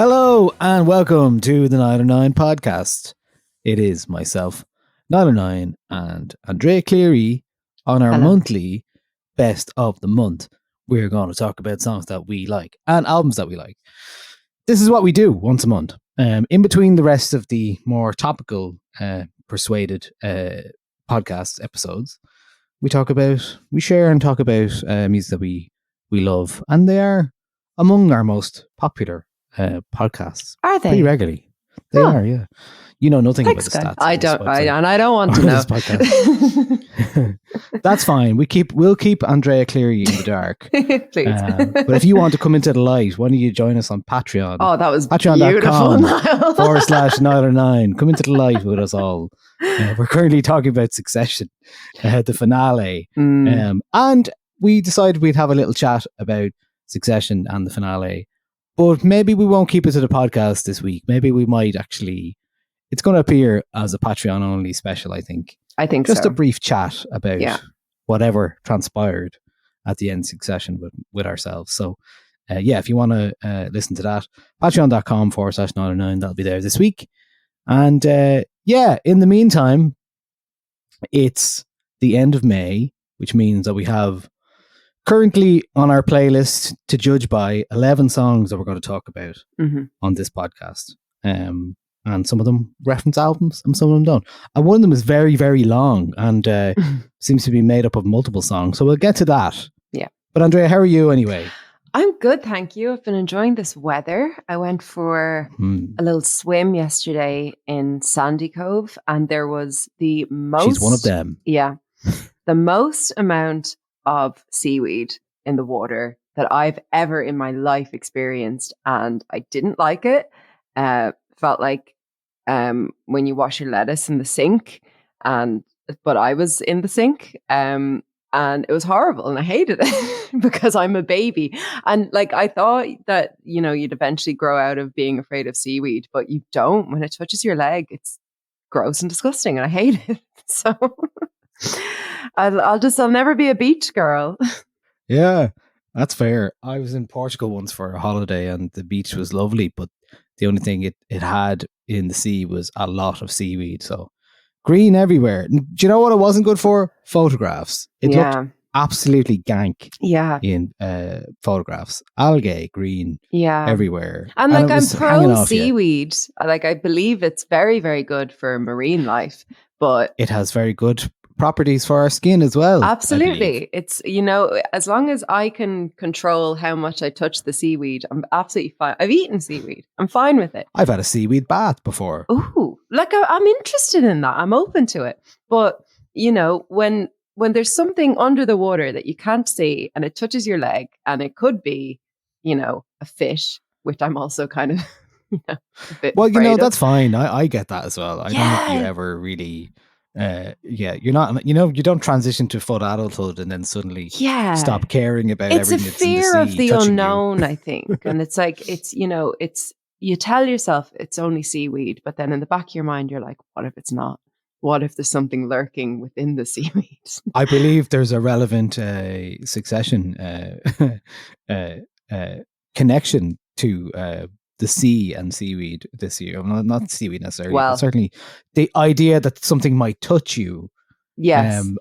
Hello and welcome to the Nialler9 Podcast. It is myself, Niall9, and Andrea Cleary on our monthly Best of the Month. We're going to talk about songs that we like and albums that we like. This is what we do once a month. In between the rest of the more topical, persuaded podcast episodes, we share and talk about music that we love, and they are among our most popular podcasts. Are they? Pretty regularly. They are, yeah. You know nothing about the stats. I don't want to know. That's fine. We'll keep Andrea Cleary in the dark. Please. But if you want to come into the light, why don't you join us on Patreon? Oh, that was Patreon.com beautiful. /Nialler9. Come into the light with us all. We're currently talking about Succession, the finale. And we decided we'd have a little chat about Succession and the finale. But maybe we won't keep it to the podcast this week. Maybe we might actually... It's going to appear as a Patreon-only special, I think. Just a brief chat about whatever transpired at the end of Succession with ourselves. So, if you want to listen to that, patreon.com /Nialler9, that'll be there this week. And, in the meantime, it's the end of May, which means that we have currently on our playlist, to judge by, 11 songs that we're going to talk about on this podcast. And some of them reference albums and some of them don't. And one of them is very, very long and seems to be made up of multiple songs. So we'll get to that. Yeah. But Andrea, how are you anyway? I'm good, thank you. I've been enjoying this weather. I went for a little swim yesterday in Sandy Cove, and there was the most... She's one of them. Yeah. The most amount of seaweed in the water that I've ever in my life experienced, and I didn't like it. Felt like when you wash your lettuce in the sink, but I was in the sink, and it was horrible, and I hated it because I'm a baby, and like I thought that you'd eventually grow out of being afraid of seaweed, but you don't. When it touches your leg, it's gross and disgusting, and I hate it. So I'll never be a beach girl. Yeah, that's fair. I was in Portugal once for a holiday, and the beach was lovely, but the only thing it had in the sea was a lot of seaweed. So green everywhere. Do you know what it wasn't good for? Photographs. It looked absolutely gank in photographs. Algae, green everywhere. And like I'm pro seaweed. Like I believe it's very, very good for marine life. But it has very good properties for our skin as well. Absolutely. It's, as long as I can control how much I touch the seaweed, I'm absolutely fine. I've eaten seaweed. I'm fine with it. I've had a seaweed bath before. Ooh, like I'm interested in that. I'm open to it. But, when there's something under the water that you can't see and it touches your leg, and it could be, a fish, which I'm also kind of, a bit afraid of. That's fine. I get that as well. I don't think you ever really... you're not, you don't transition to full adulthood and then suddenly stop caring about everything that's in the sea. It's a fear of the unknown, I think. And it's like, you tell yourself it's only seaweed, but then in the back of your mind, you're like, what if it's not? What if there's something lurking within the seaweed? I believe there's a relevant Succession connection to the sea and seaweed this year. Well, not seaweed necessarily, but certainly the idea that something might touch you,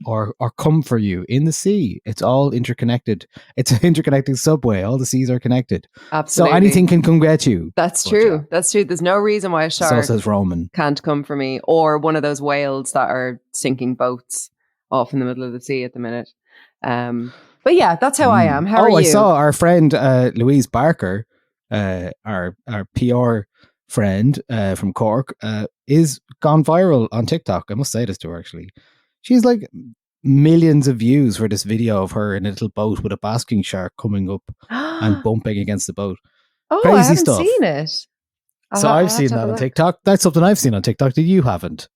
or come for you in the sea. It's all interconnected. It's an interconnecting subway. All the seas are connected. Absolutely. So anything can come get you. That's true. That's true. There's no reason why a shark says Roman can't come for me, or one of those whales that are sinking boats off in the middle of the sea at the minute. But yeah, that's how I am. How are you? I saw our friend Louise Barker, our PR friend from Cork, is gone viral on TikTok. I must say this to her, actually. She's like millions of views for this video of her in a little boat with a basking shark coming up and bumping against the boat. Oh, crazy I haven't stuff. Seen it. So I've seen that on TikTok. That's something I've seen on TikTok that you haven't.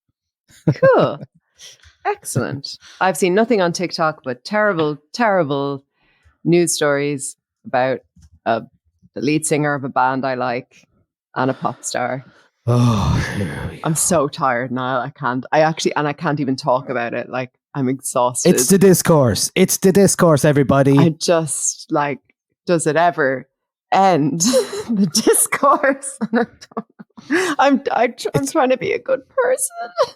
Cool. Excellent. I've seen nothing on TikTok but terrible, terrible news stories about the lead singer of a band I like and a pop star. Oh, I'm so tired now. I can't even talk about it. Like, I'm exhausted. It's the discourse. Everybody. I just does it ever end the discourse. I'm trying to be a good person.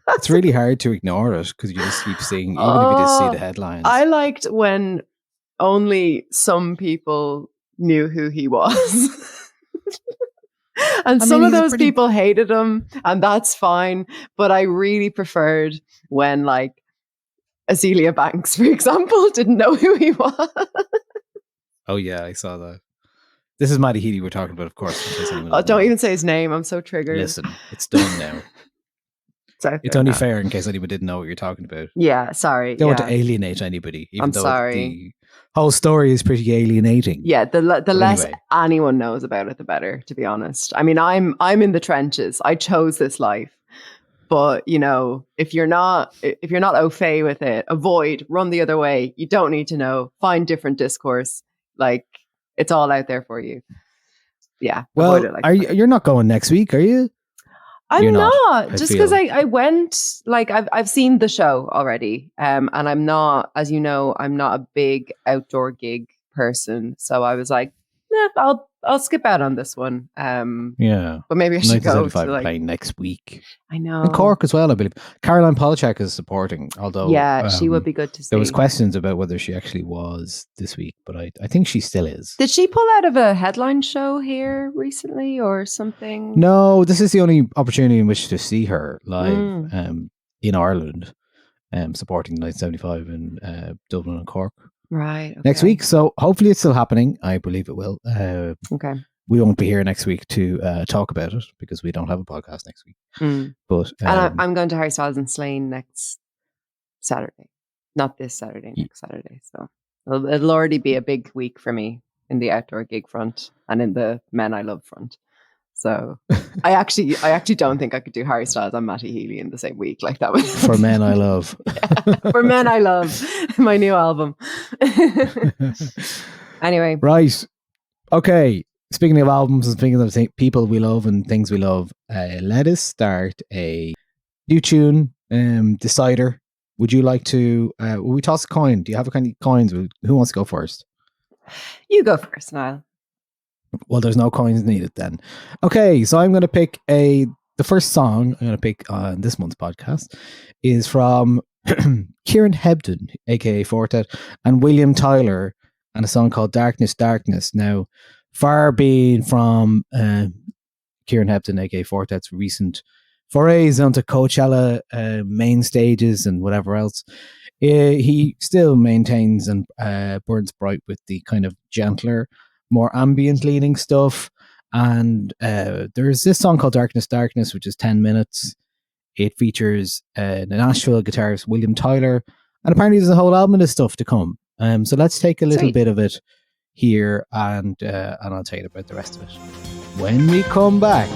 It's really hard to ignore it because you just keep seeing, even if you just see the headlines. I liked when only some people knew who he was. And some of those people hated him, and that's fine. But I really preferred when, like, Azealia Banks, for example, didn't know who he was. Oh, yeah, I saw that. This is Matty Healy we're talking about, of course. Don't even say his name. I'm so triggered. Listen, it's done now. It's only fair in case anyone didn't know what you're talking about. Yeah, sorry. Don't want to alienate anybody. Even I'm though sorry. The whole story is pretty alienating. Yeah, the less anyone knows about it, the better, to be honest. I mean, I'm in the trenches. I chose this life. But, you know, if you're not au fait with it, avoid, run the other way. You don't need to know. Find different discourse. Like, it's all out there for you. Yeah. Well, avoid it you're not going next week, are you? I'm not. Just because I went, like, I've seen the show already. And I'm not, as you know, I'm not a big outdoor gig person. So I was like, I'll skip out on this one. Yeah. But maybe I should go to, like, playing next week. I know. In Cork as well, I believe. Caroline Polachek is supporting, although... Yeah, she would be good to see. There was questions about whether she actually was this week, but I think she still is. Did she pull out of a headline show here recently or something? No, this is the only opportunity in which to see her live in Ireland, supporting 1975 in Dublin and Cork. Right. Okay. Next week. So hopefully it's still happening. I believe it will. Okay. We won't be here next week to talk about it because we don't have a podcast next week. But and I'm going to Harry Styles and Slane next Saturday. Not this Saturday, next Saturday. So it'll already be a big week for me in the outdoor gig front and in the Men I Love front. So I actually don't think I could do Harry Styles and Matty Healy in the same week like that. For Men I Love. Yeah, For Men I Love, my new album. Anyway. Right. Okay. Speaking of albums and speaking of people we love and things we love, let us start a new tune decider. Would you like to, will we toss a coin? Do you have any coins? Who wants to go first? You go first, Niall. Well, there's no coins needed then. Okay, so I'm going to pick the first song I'm going to pick on this month's podcast is from Kieran Hebden, aka Fortet, and William Tyler, and a song called Darkness, Darkness. Now, far being from Kieran Hebden, aka Fortet's recent forays onto Coachella main stages and whatever else, he still maintains and burns bright with the kind of gentler, more ambient leaning stuff. And there's this song called Darkness, Darkness, which is 10 minutes. It features the Nashville guitarist William Tyler, and apparently there's a whole album of this stuff to come. So let's take a little bit of it here, and I'll tell you about the rest of it when we come back.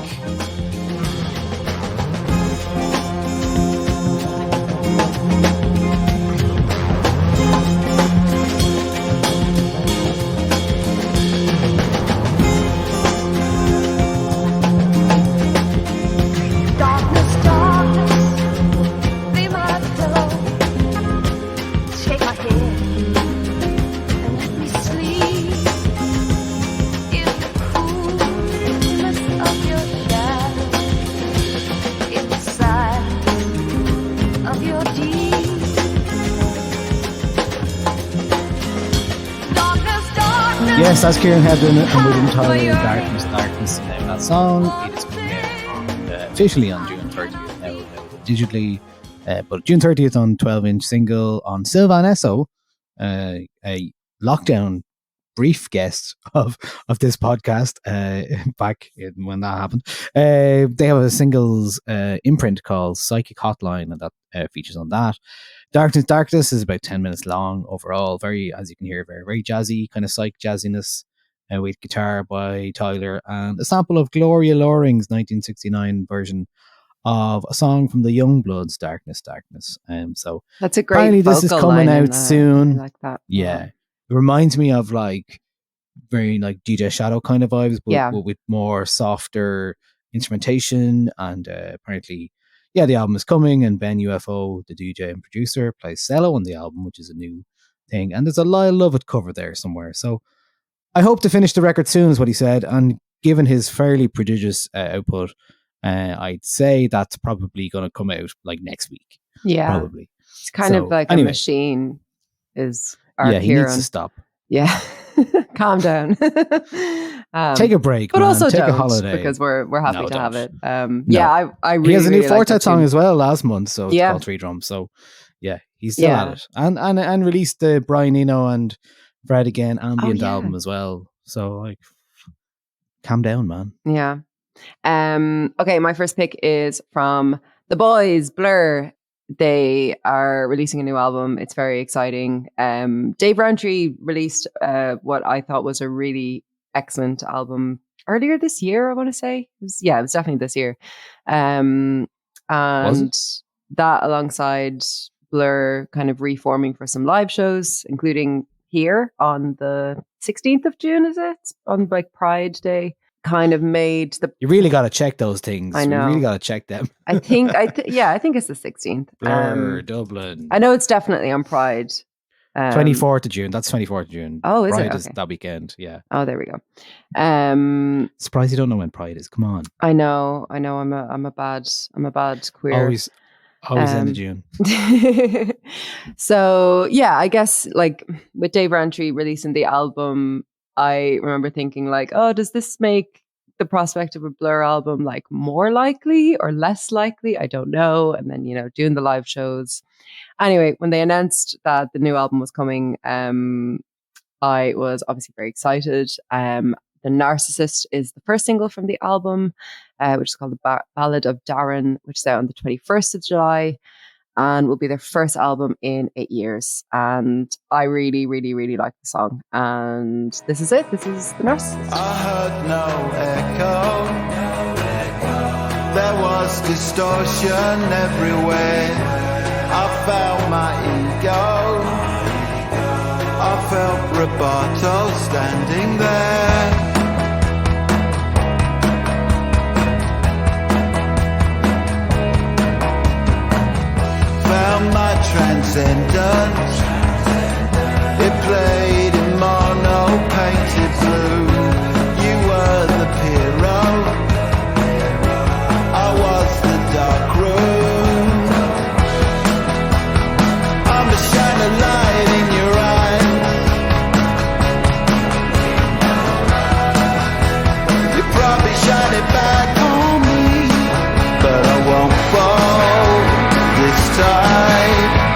Yes, that's Kieran Hebden and William Tyler, Darkness, Darkness. Now, that song, it is coming out officially on June 30th, now digitally, but June 30th on 12-inch single on Sylvan Esso, a lockdown brief guest of this podcast back when that happened. They have a singles imprint called Psychic Hotline, and that features on that. Darkness, Darkness is about 10 minutes long overall. Very, as you can hear, very, very jazzy, kind of psych jazziness with guitar by Tyler and a sample of Gloria Loring's 1969 version of a song from the Youngbloods, Darkness, Darkness. So that's a great finally this is coming out soon. I like that. Yeah. It reminds me of like very like DJ Shadow kind of vibes, but with more softer instrumentation. And apparently, yeah, the album is coming, and Ben UFO, the DJ and producer, plays cello on the album, which is a new thing. And there's a Lyle Lovett cover there somewhere. So I hope to finish the record soon, is what he said. And given his fairly prodigious output, I'd say that's probably going to come out like next week. Yeah. Probably. It's kind of like a machine is our Kieran. He needs to stop. Yeah. Calm down. Take a break, but man. also take don't, a holiday because we're happy to have it. No. Yeah, I really. He has a new really Fortet song as well last month, so it's called Three Drums. So yeah, he's still at it, and released the Brian Eno and Fred Again ambient album as well. So like, calm down, man. Yeah. Okay, my first pick is from the boys, Blur. They are releasing a new album. It's very exciting. Dave Rowntree released what I thought was a really excellent album earlier this year, I want to say. It was definitely this year. And that alongside Blur kind of reforming for some live shows, including here on the 16th of June, is it? On like Pride Day. Kind of made the... You really got to check those things. I know. You really got to check them. I think it's the 16th. Blur, Dublin. I know it's definitely on Pride. 24th of June. That's 24th of June. Oh, is Pride it? Okay. is that weekend. Yeah. Oh, there we go. Surprised you don't know when Pride is. Come on. I know. I'm a bad queer. Always end of June. So yeah, I guess like with Dave Rowntree releasing the album, I remember thinking like, oh, does this make the prospect of a Blur album like more likely or less likely? I don't know. And then, doing the live shows. Anyway, when they announced that the new album was coming, I was obviously very excited. The Narcissist is the first single from the album, which is called The Ballad of Darren, which is out on the 21st of July. And will be their first album in 8 years. And I really, really, really like the song. And this is it. This is The Narcissist. I heard no echo. There was distortion everywhere. I felt my ego. I felt rebuttal standing there. Found my transcendence. It played in mono painted blue. You were the hero. I was the dark room. I'm the shining light in your eyes. You probably shine it back on me, but I won't fall this time.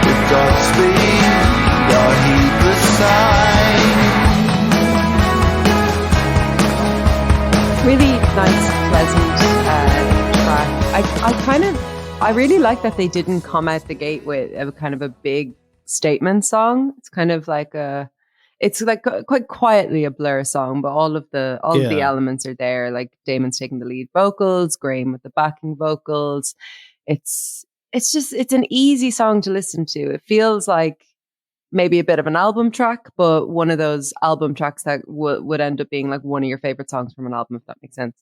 If Godspeed, or heed the sign. Really nice, pleasant track. I really like that they didn't come out the gate with a kind of a big statement song. It's kind of like it's like quite quietly a Blur song, but all of the elements are there. Like Damon's taking the lead vocals, Graham with the backing vocals. It's an easy song to listen to. It feels like maybe a bit of an album track, but one of those album tracks that would end up being like one of your favorite songs from an album, if that makes sense.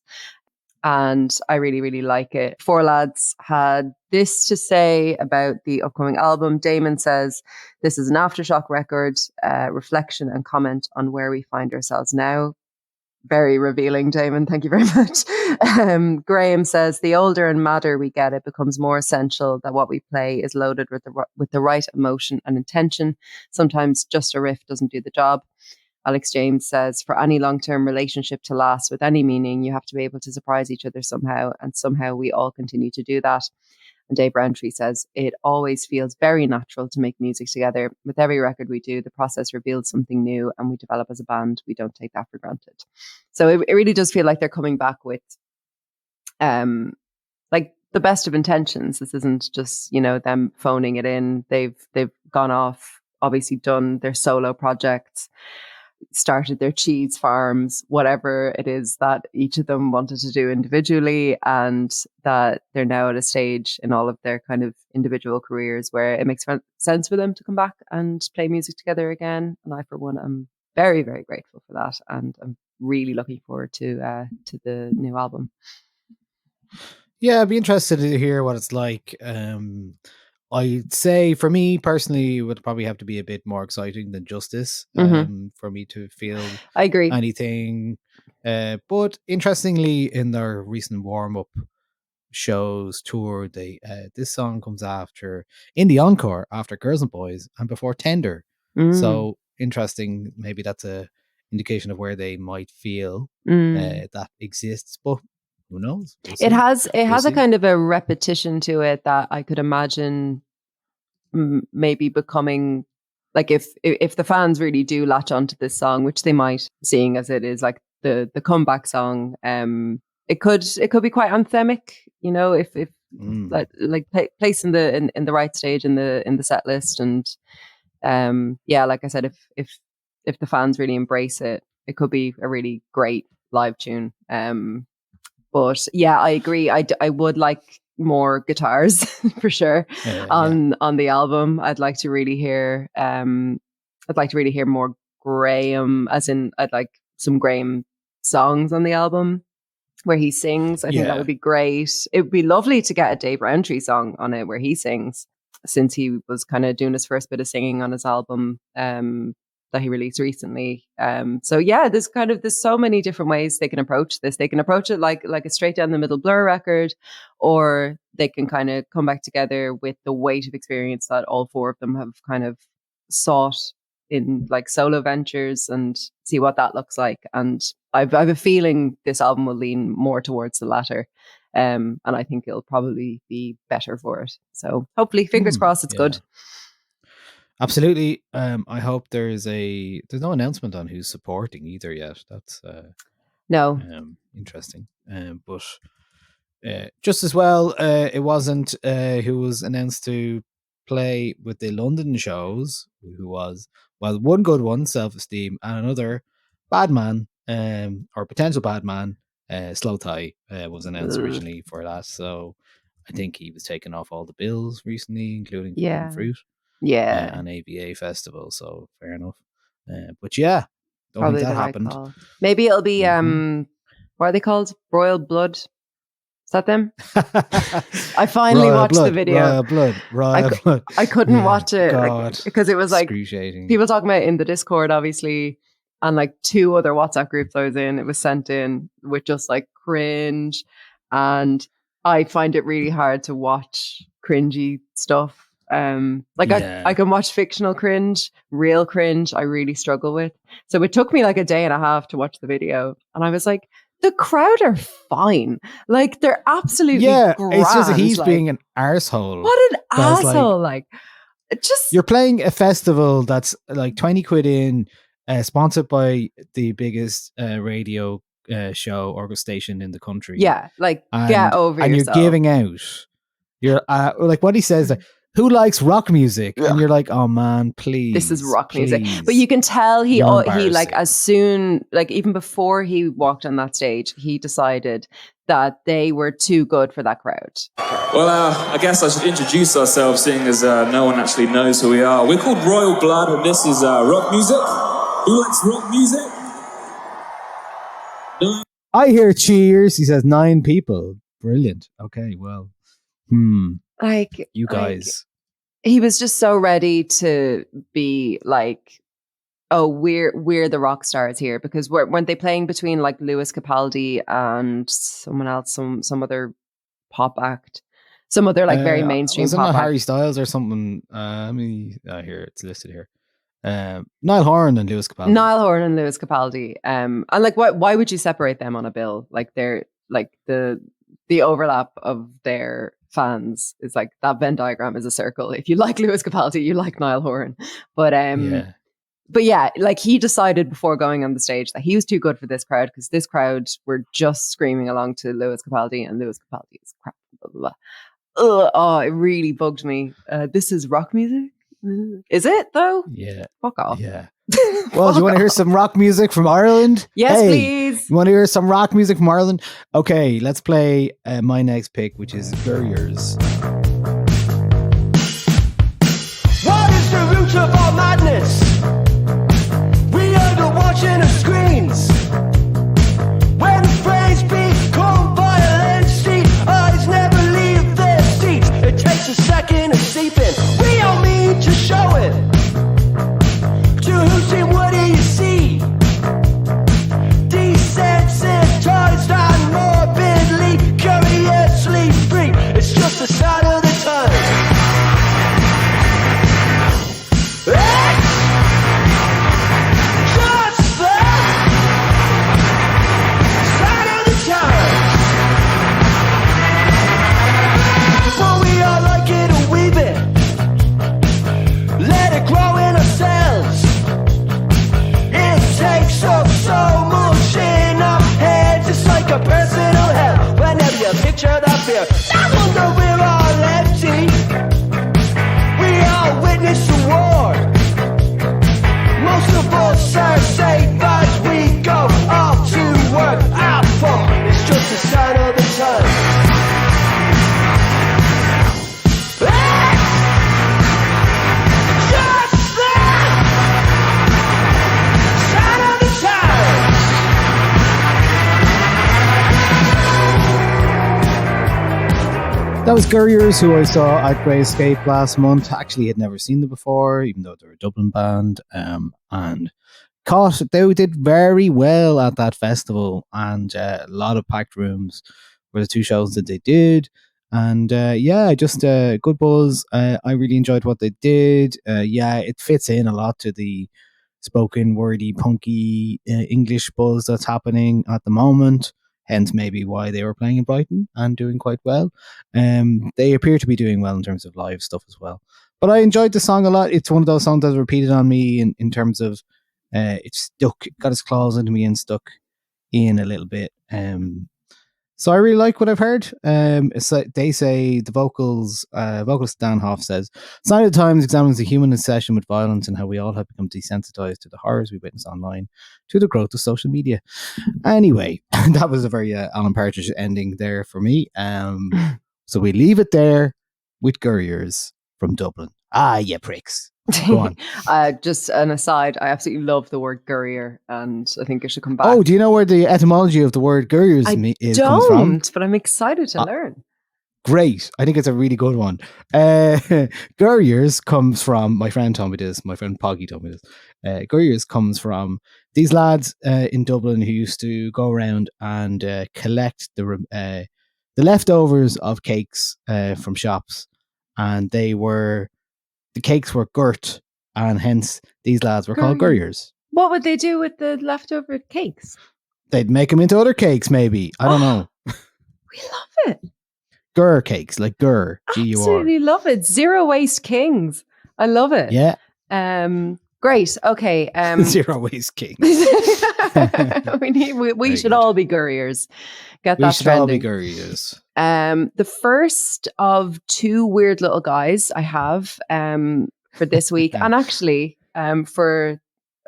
And I really, really like it. Four Lads had this to say about the upcoming album. Damon says, this is an aftershock record, reflection and comment on where we find ourselves now. Very revealing, Damon. Thank you very much. Graham says, the older and madder we get, it becomes more essential that what we play is loaded with the right emotion and intention. Sometimes just a riff doesn't do the job. Alex James says, for any long-term relationship to last with any meaning, you have to be able to surprise each other somehow, and somehow we all continue to do that. And Dave Rowntree says, it always feels very natural to make music together. With every record we do, the process reveals something new and we develop as a band. We don't take that for granted. So it really does feel like they're coming back with like the best of intentions. This isn't just, them phoning it in. They've gone off, obviously done their solo projects, started their cheese farms, whatever it is that each of them wanted to do individually, and that they're now at a stage in all of their kind of individual careers where it makes sense for them to come back and play music together again. And I, for one, am very, very grateful for that, and I'm really looking forward to the new album. Yeah, I'd be interested to hear what it's like. I'd say for me personally, it would probably have to be a bit more exciting than just this for me to feel I agree. anything. But interestingly, in their recent warm-up shows tour, they this song comes after in the encore after Girls and Boys and before Tender. So interesting. Maybe that's a indication of where they might feel that exists, but who knows? It has a kind of a repetition to it that I could imagine maybe becoming like if the fans really do latch onto this song, which they might, seeing as it is like the comeback song. It could be quite anthemic, you know, if like placed in the right stage in the set list, and like I said, if the fans really embrace it, it could be a really great live tune. But yeah, I agree. I would like more guitars for sure on the album. I'd like to really hear more Graham, as in I'd like some Graham songs on the album where he sings. I think that would be great. It would be lovely to get a Dave Rowntree song on it where he sings, since he was kind of doing his first bit of singing on his album that he released recently. So yeah, there's so many different ways they can approach this. They can approach it like a straight down the middle Blur record, or they can kind of come back together with the weight of experience that all four of them have kind of sought in like solo ventures, and see what that looks like. And I've a feeling this album will lean more towards the latter. And I think it'll probably be better for it. So hopefully, fingers crossed, it's good. Absolutely. I hope there's no announcement on who's supporting either yet. That's no interesting. But just as well, it wasn't who was announced to play with the London shows, who was, well, one good one, Self-Esteem, and another bad man, or potential bad man, Slow Tie, was announced originally for that. So I think he was taking off all the bills recently, including Fruit. Yeah. An ABA festival, so fair enough. But yeah, don't probably think that happened. Right, maybe it'll be what are they called? Royal Blood? Is that them? I finally watched the video. Royal Blood. I couldn't watch it because it was like people talking about it in the Discord, obviously, and like 2 other WhatsApp groups I was in. It was sent in with just like cringe, and I find it really hard to watch cringy stuff. I can watch fictional cringe, real cringe I really struggle with. So it took me like a day and a half to watch the video, and I was like, the crowd are fine. Like, they're absolutely grand. It's just he's like, being an arsehole. What an asshole. Like just you're playing a festival that's like 20 quid in, sponsored by the biggest radio show or station in the country. Yeah, like get over yourself. And you're giving out. You're like what he says, like, who likes rock music? And you're like, oh man, please. This is rock music. But you can tell he like, as soon, like even before he walked on that stage, he decided that they were too good for that crowd. Well, I guess I should introduce ourselves, seeing as no one actually knows who we are. We're called Royal Blood, and this is rock music. Who likes rock music? I hear cheers. He says 9 people. Brilliant. Okay, well. Like you guys, he was just so ready to be like, oh, we're the rock stars here, because weren't they playing between like Lewis Capaldi and someone else, some other pop act, some other like very mainstream pop act? Harry Styles or something. Here it's listed here. Niall Horan and Lewis Capaldi. And like, why would you separate them on a bill? Like, they're like the overlap of their fans is like that Venn diagram is a circle. If you like Lewis Capaldi, you like Niall Horan. But yeah, like he decided before going on the stage that he was too good for this crowd, because this crowd were just screaming along to Lewis Capaldi, and Lewis Capaldi is crap. Blah, blah, blah. Oh, it really bugged me. This is rock music? Is it though? Yeah. Fuck off. Yeah. Well, do you want to hear some rock music from Ireland? Yes, please. You want to hear some rock music from Ireland? Okay, let's play my next pick, which is Gurriers. What is the root of all madness? We are the watching of screens. When the phrase become violent, street eyes never leave their seats. It takes a second of sleeping. here. I wonder we're all empty. We all witness the war. Most of us are safe as we go off to work. Our fault is just a sign of the times. That was Gurriers, who I saw at Grey Escape last month. Actually, had never seen them before, even though they're a Dublin band. And they did very well at that festival, and a lot of packed rooms were the two shows that they did. And just good buzz. I really enjoyed what they did. It fits in a lot to the spoken wordy, punky English buzz that's happening at the moment. Hence maybe why they were playing in Brighton and doing quite well. They appear to be doing well in terms of live stuff as well. But I enjoyed the song a lot. It's one of those songs that's repeated on me in terms of it got its claws into me and stuck in a little bit. So I really like what I've heard. It's like they say the vocalist Dan Hoff says, "Sign of the Times examines the human obsession with violence and how we all have become desensitized to the horrors we witness online, to the growth of social media." Anyway, that was a very Alan Partridge ending there for me. So we leave it there with Gurriers from Dublin. Ah, yeah, pricks. Go on. Just an aside, I absolutely love the word Gurrier, and I think it should come back. Oh, do you know where the etymology of the word Gurriers comes from? But I'm excited to learn. Great. I think it's a really good one. Gurriers comes from, my friend told me this, my friend Poggy told me this. Gurriers comes from these lads in Dublin who used to go around and collect the leftovers of cakes from shops, and the cakes were girt, and hence these lads were called Gurriers. What would they do with the leftover cakes? They'd make them into other cakes, maybe. I don't know. We love it. Gur cakes, like Gur, G-U-R. Absolutely love it. Zero waste kings. I love it. Yeah. Great. Okay. Zero waste kings. we should all be Gurriers. Get that trending. We should all be Gurriers. The first of two weird little guys I have for this week, and actually for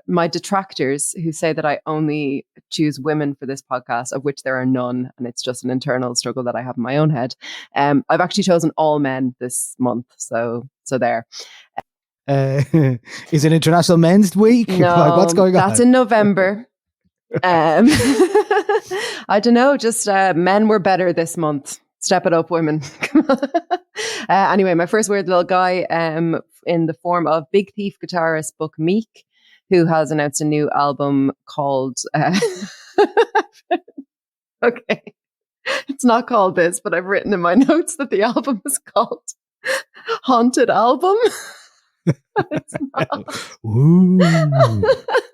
my detractors who say that I only choose women for this podcast, of which there are none, and it's just an internal struggle that I have in my own head. I've actually chosen all men this month, so there. Is it International Men's Week? No, like, what's going on? That's in November. I don't know, just men were better this month. Step it up, women. Anyway, my first weird little guy in the form of Big Thief guitarist Meek, who has announced a new album called okay, it's not called this, but I've written in my notes that the album is called Haunted Album. It's not. Ooh.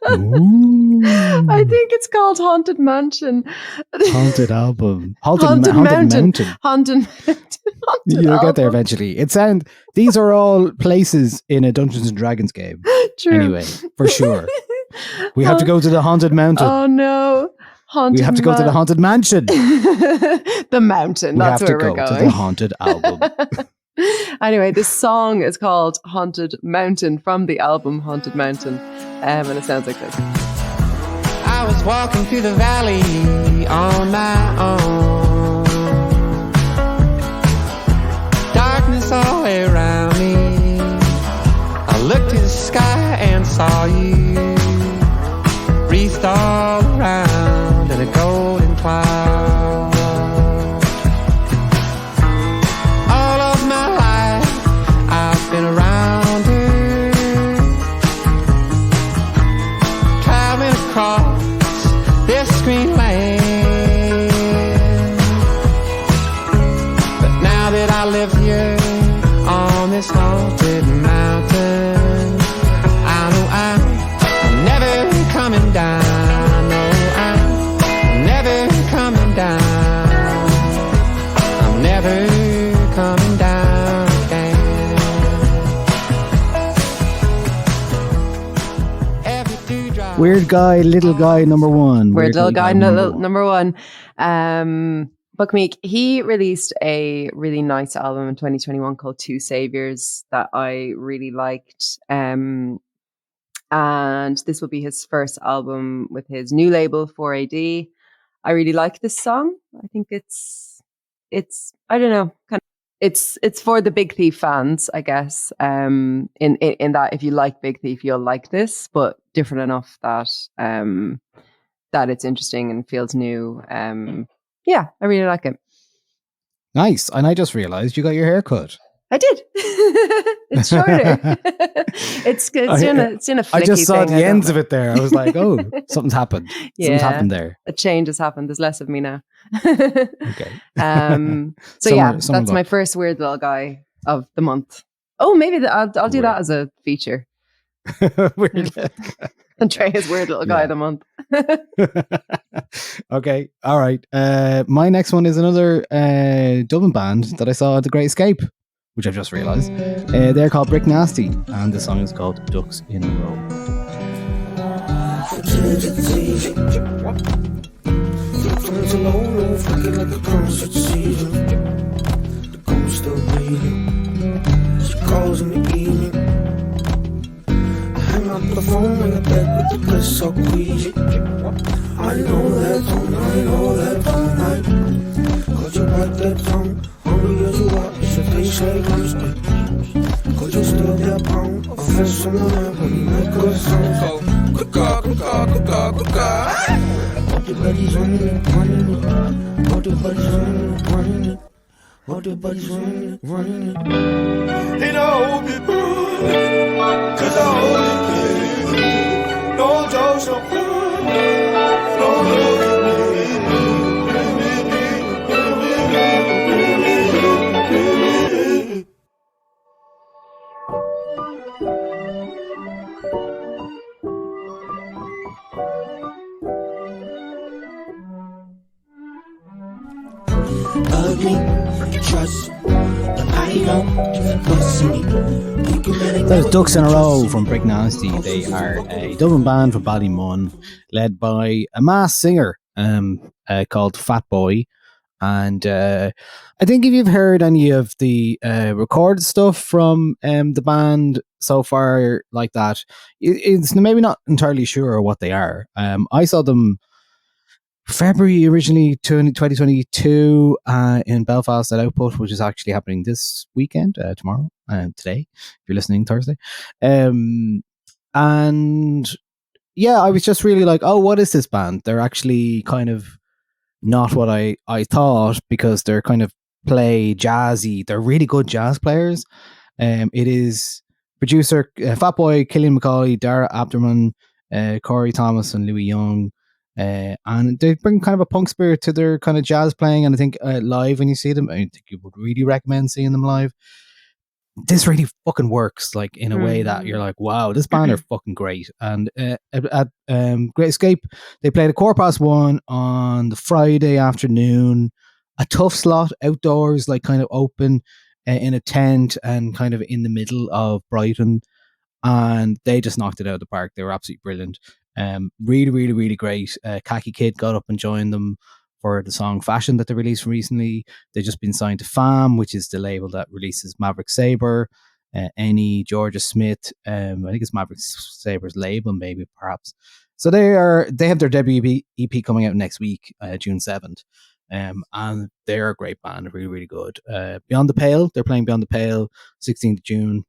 Ooh. I think it's called Haunted Mansion. Haunted Album. Haunted Mountain. Haunted You'll get there eventually. These are all places in a Dungeons and Dragons game. True. Anyway, for sure. We have to go to the Haunted Mountain. Oh no. We have to go to the Haunted Mansion. The mountain. That's where we're going. We have to go to the Haunted Album. Anyway, this song is called Haunted Mountain from the album Haunted Mountain, and it sounds like this. I was walking through the valley on my own. Darkness all around me. I looked to the sky and saw you wreathed all around in a golden cloud. Been around her, traveling across this green land. But now that I live here on this haunted mountain, I know I'm never coming down. No, I'm never coming down. I'm never coming down. Weird guy, little guy, number one. Weird little guy, number one. Fuck Meek. He released a really nice album in 2021 called Two Saviors that I really liked. And this will be his first album with his new label 4AD. I really like this song. I think it's I don't know, it's for the Big Thief fans, I guess. In that if you like Big Thief, you'll like this, but different enough that that it's interesting and feels new. Yeah, I really like it. Nice. And I just realized you got your hair cut. I did. It's shorter. it's in a flicky I just saw thing, the ends of it there. I was like, oh, something's happened. Something's happened there. A change has happened. There's less of me now. Okay. That's my first weird little guy of the month. Oh, maybe I'll do that as a feature. Weird. Andrea's weird little guy of the month. Okay. All right. My next one is another Dublin band that I saw at the Great Escape, which I've just realised. They're called Bricknasty, and the song is called Ducks in a Row. The phone in the bed with the bliss so queasy. I know that tone night. Cause you bite that tongue, hungry as you are, it's a taste like constant. Cause you still that pound, a fresh on the line when you make good sounds. So, quicker. All the buddies running it. All the buddies running it. All the buddies running it. They don't be good, cause I hold it. No jokes, no That was Ducks in a Row from Bricknasty. They are a Dublin band from Ballymun, led by a masked singer called Fat Boy. And I think if you've heard any of the recorded stuff from the band so far like that, it's maybe not entirely sure what they are. I saw them February originally 2022 in Belfast at Output, which is actually happening this weekend, tomorrow and today, if you're listening Thursday. And yeah, I was just really like, oh, what is this band? They're actually kind of not what I thought, because they're kind of play jazzy. They're really good jazz players. It is producer Fatboy, Killian McCauley, Dara Abderman, Corey Thomas and Louis Young. And they bring kind of a punk spirit to their kind of jazz playing, and I think live, when you see them, I think you would really recommend seeing them live. This really fucking works, like in a way that you're like, wow, this band are fucking great. And at Great Escape, they played a 1:15 on the Friday afternoon, a tough slot outdoors, like kind of open in a tent and kind of in the middle of Brighton, and they just knocked it out of the park. They were absolutely brilliant. Really great. Khaki Kid got up and joined them for the song Fashion that they released recently. They've just been signed to FAM, which is the label that releases Maverick Sabre, Annie, Georgia Smith. I think it's Maverick Sabre's label, maybe, perhaps. So they have their debut EP coming out next week, June 7th. And they're a great band, really good. Beyond the Pale, they're playing Beyond the Pale 16th of June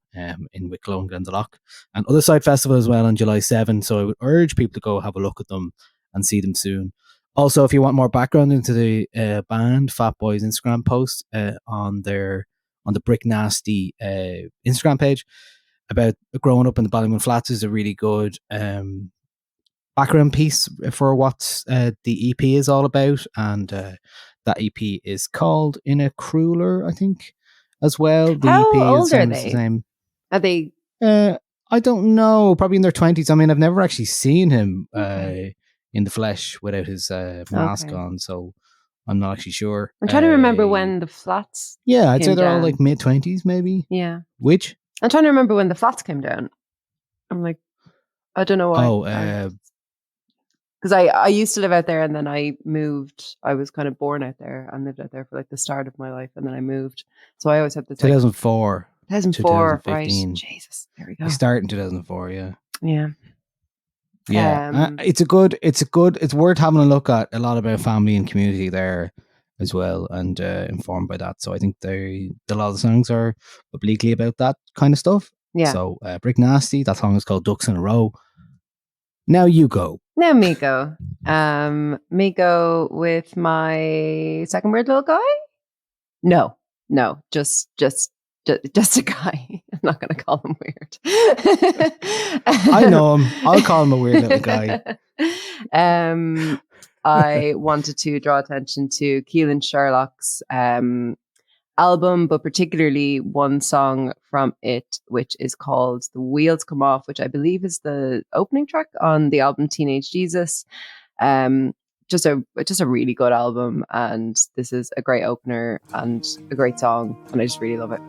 in Wicklow and Glendalough, and Other Side Festival as well on July 7th. So I would urge people to go have a look at them and see them soon. Also, if you want more background into the band, Fat Boy's Instagram post on the Bricknasty Instagram page about growing up in the Ballymun Flats is a really good background piece for what the EP is all about, and that EP is called In a Crueler, I think, as well. The How EP old is are the they? same. Are they? I don't know, probably in their 20s. I mean, I've never actually seen him in the flesh without his mask on, so I'm not actually sure. I'm trying to remember when the Flats. Yeah, I'd say came they're all down. like mid-20s, maybe. Yeah, Which? I'm trying to remember when the Flats came down. I'm like, I don't know why. because I used to live out there and then I moved. I was kind of born out there and lived out there for like the start of my life, and then I moved. So I always had this 2004. 2004, right? 2015. Jesus, there we go. We started in 2004, yeah. Yeah. It's worth having a look at. A lot about family and community there as well, and informed by that. So I think a lot of the songs are obliquely about that kind of stuff. Yeah. So Bricknasty, that song is called Ducks in a Row. Now you go. Now me go. Me go with my second weird little guy. No, just a guy. I'm not going to call him weird. I know him. I'll call him a weird little guy. I wanted to draw attention to Caoilian Sherlock's album, but particularly one song from it, which is called The Wheels Come Off, which I believe is the opening track on the album Teenage Jesus. Just a really good album, and this is a great opener and a great song, and I just really love it.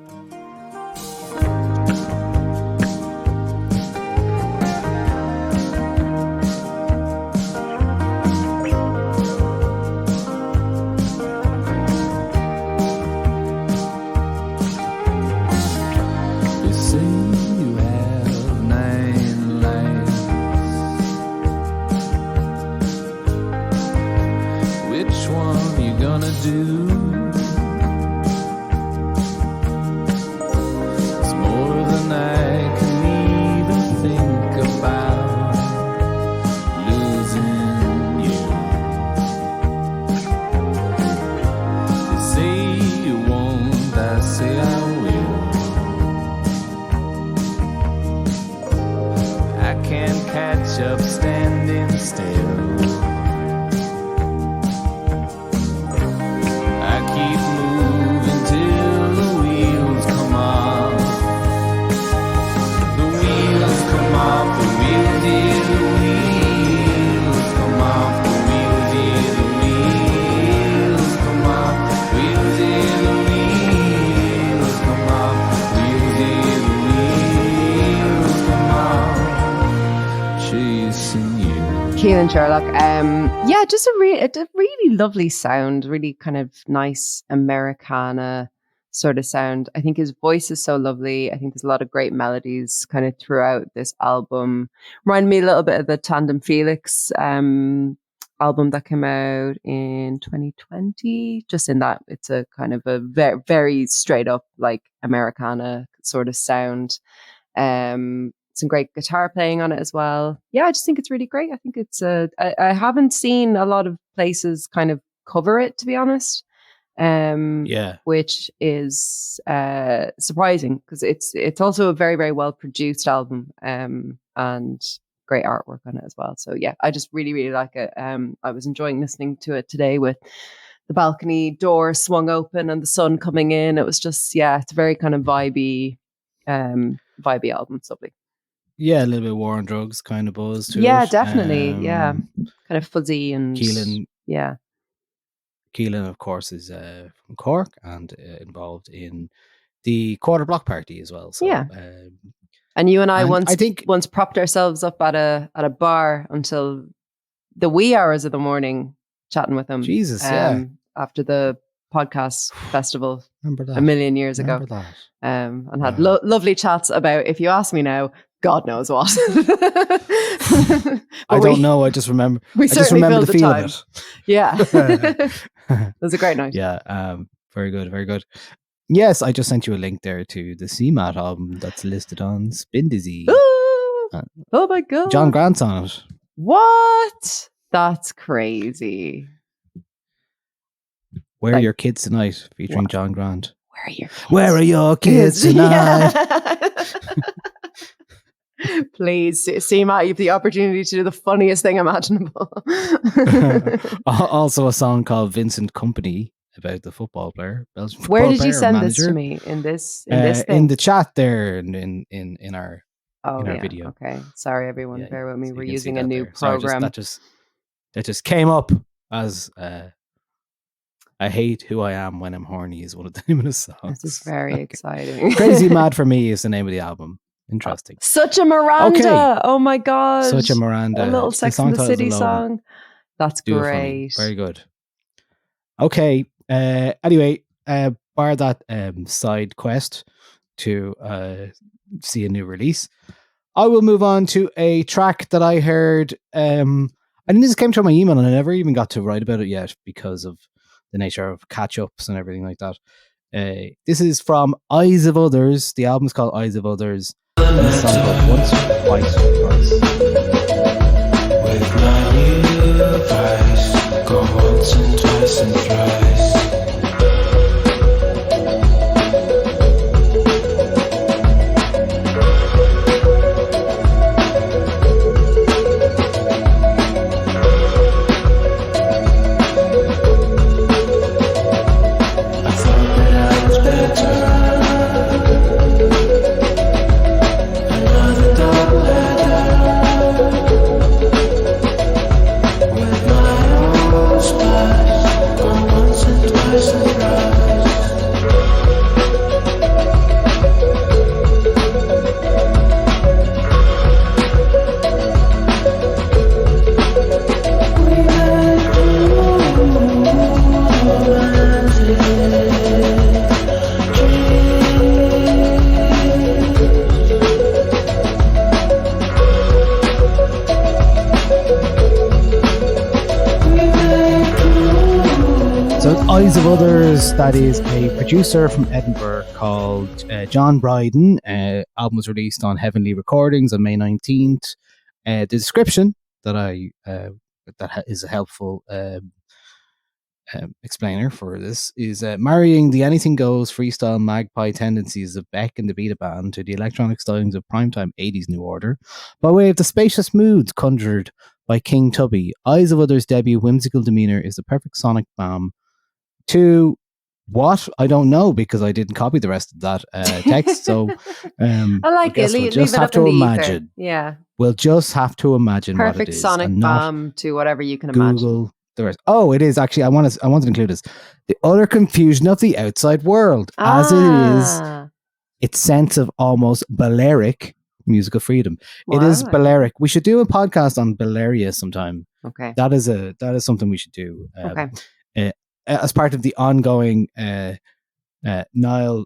Kieran Sherlock, just a really lovely sound, really kind of nice Americana sort of sound. I think his voice is so lovely. I think there's a lot of great melodies kind of throughout this album. Reminded me a little bit of the Tandem Felix album that came out in 2020. Just in that it's a kind of a very, very straight up like Americana sort of sound. Some great guitar playing on it as well. Yeah, I just think it's really great. I think it's I haven't seen a lot of places kind of cover it, to be honest. Which is surprising because it's also a very, very well produced album and great artwork on it as well. So yeah, I just really, really like it. I was enjoying listening to it today with the balcony door swung open and the sun coming in. It was just, it's a very kind of vibey album. It's lovely. Yeah, a little bit of War on Drugs kind of buzz to it. Yeah, definitely. Kind of fuzzy and Keelan. Yeah. Keelan, of course, is from Cork and involved in the Quarter Block Party as well. So, yeah. And you and I once propped ourselves up at a bar until the wee hours of the morning chatting with him. Jesus, yeah. After the podcast festival a million years ago. And had lovely chats about, if you ask me now, God knows what. I don't know. I just remember. We remember the feel time. of it. Yeah, it was a great night. Yeah, very good, very good. Yes, I just sent you a link there to the CMAT album that's listed on Spin Dizzy. Oh my God, John Grant's on it. What? That's crazy. Where are your kids tonight? Featuring John Grant. Where are your kids tonight? Please, see, Matt, you have the opportunity to do the funniest thing imaginable. Also, a song called Vincent Company about the football player. Where did you send this to me? In this thing? In the chat there, in our video. Okay, sorry everyone, bear with me. So we're using a new program. That just came up as. I Hate Who I Am When I'm Horny is one of the name of the songs. This is very exciting. Crazy Mad for Me is the name of the album. Interesting. Such a Miranda. Okay. Oh my God. Such a Miranda. A little The Sex song and the titles City alone song. That's do it for me. great. Very good. Okay. Anyway, bar that side quest to see a new release, I will move on to a track that I heard. I think this came through my email and I never even got to write about it yet because of the nature of catch-ups and everything like that. This is from Eyes of Others. The album is called Eyes of Others. And the song called Once, Twice, Twice. With my new advice, go once and twice and thrice. I thought that I was better. Another double header with my own spice. Go once and twice and thrice. So Eyes of Others, that is a producer from Edinburgh called John Bryden. Album was released on Heavenly Recordings on May 19th. The description that is a helpful explainer for this is marrying the anything goes freestyle magpie tendencies of Beck and the Beta Band to the electronic stylings of primetime 80s New Order by way of the spacious moods conjured by King Tubby. Eyes of Others' debut whimsical demeanor is the perfect sonic balm to what? I don't know because I didn't copy the rest of that text. So I like it. We'll Leave just it have up to in the ether. imagine. Yeah. We'll just have to imagine what it Perfect is. sonic and not bomb to whatever you can imagine. Google the rest. Oh, it is actually. I want to include this. The utter confusion of the outside world, as it is its sense of almost Balearic musical freedom. It is Wow. Balearic. We should do a podcast on Balearia sometime. Okay. That is something we should do. Okay. As part of the ongoing Niall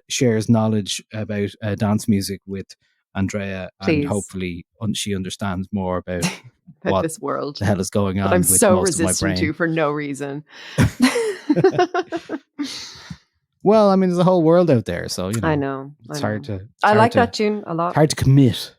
shares knowledge about dance music with Andrea, Please. and hopefully she understands more about About what this world the hell is going on that I'm with so most of my resistant brain. to for no reason. Well, I mean, there's a whole world out there, so you know. I know. It's hard to. I like that tune a lot. Hard to commit.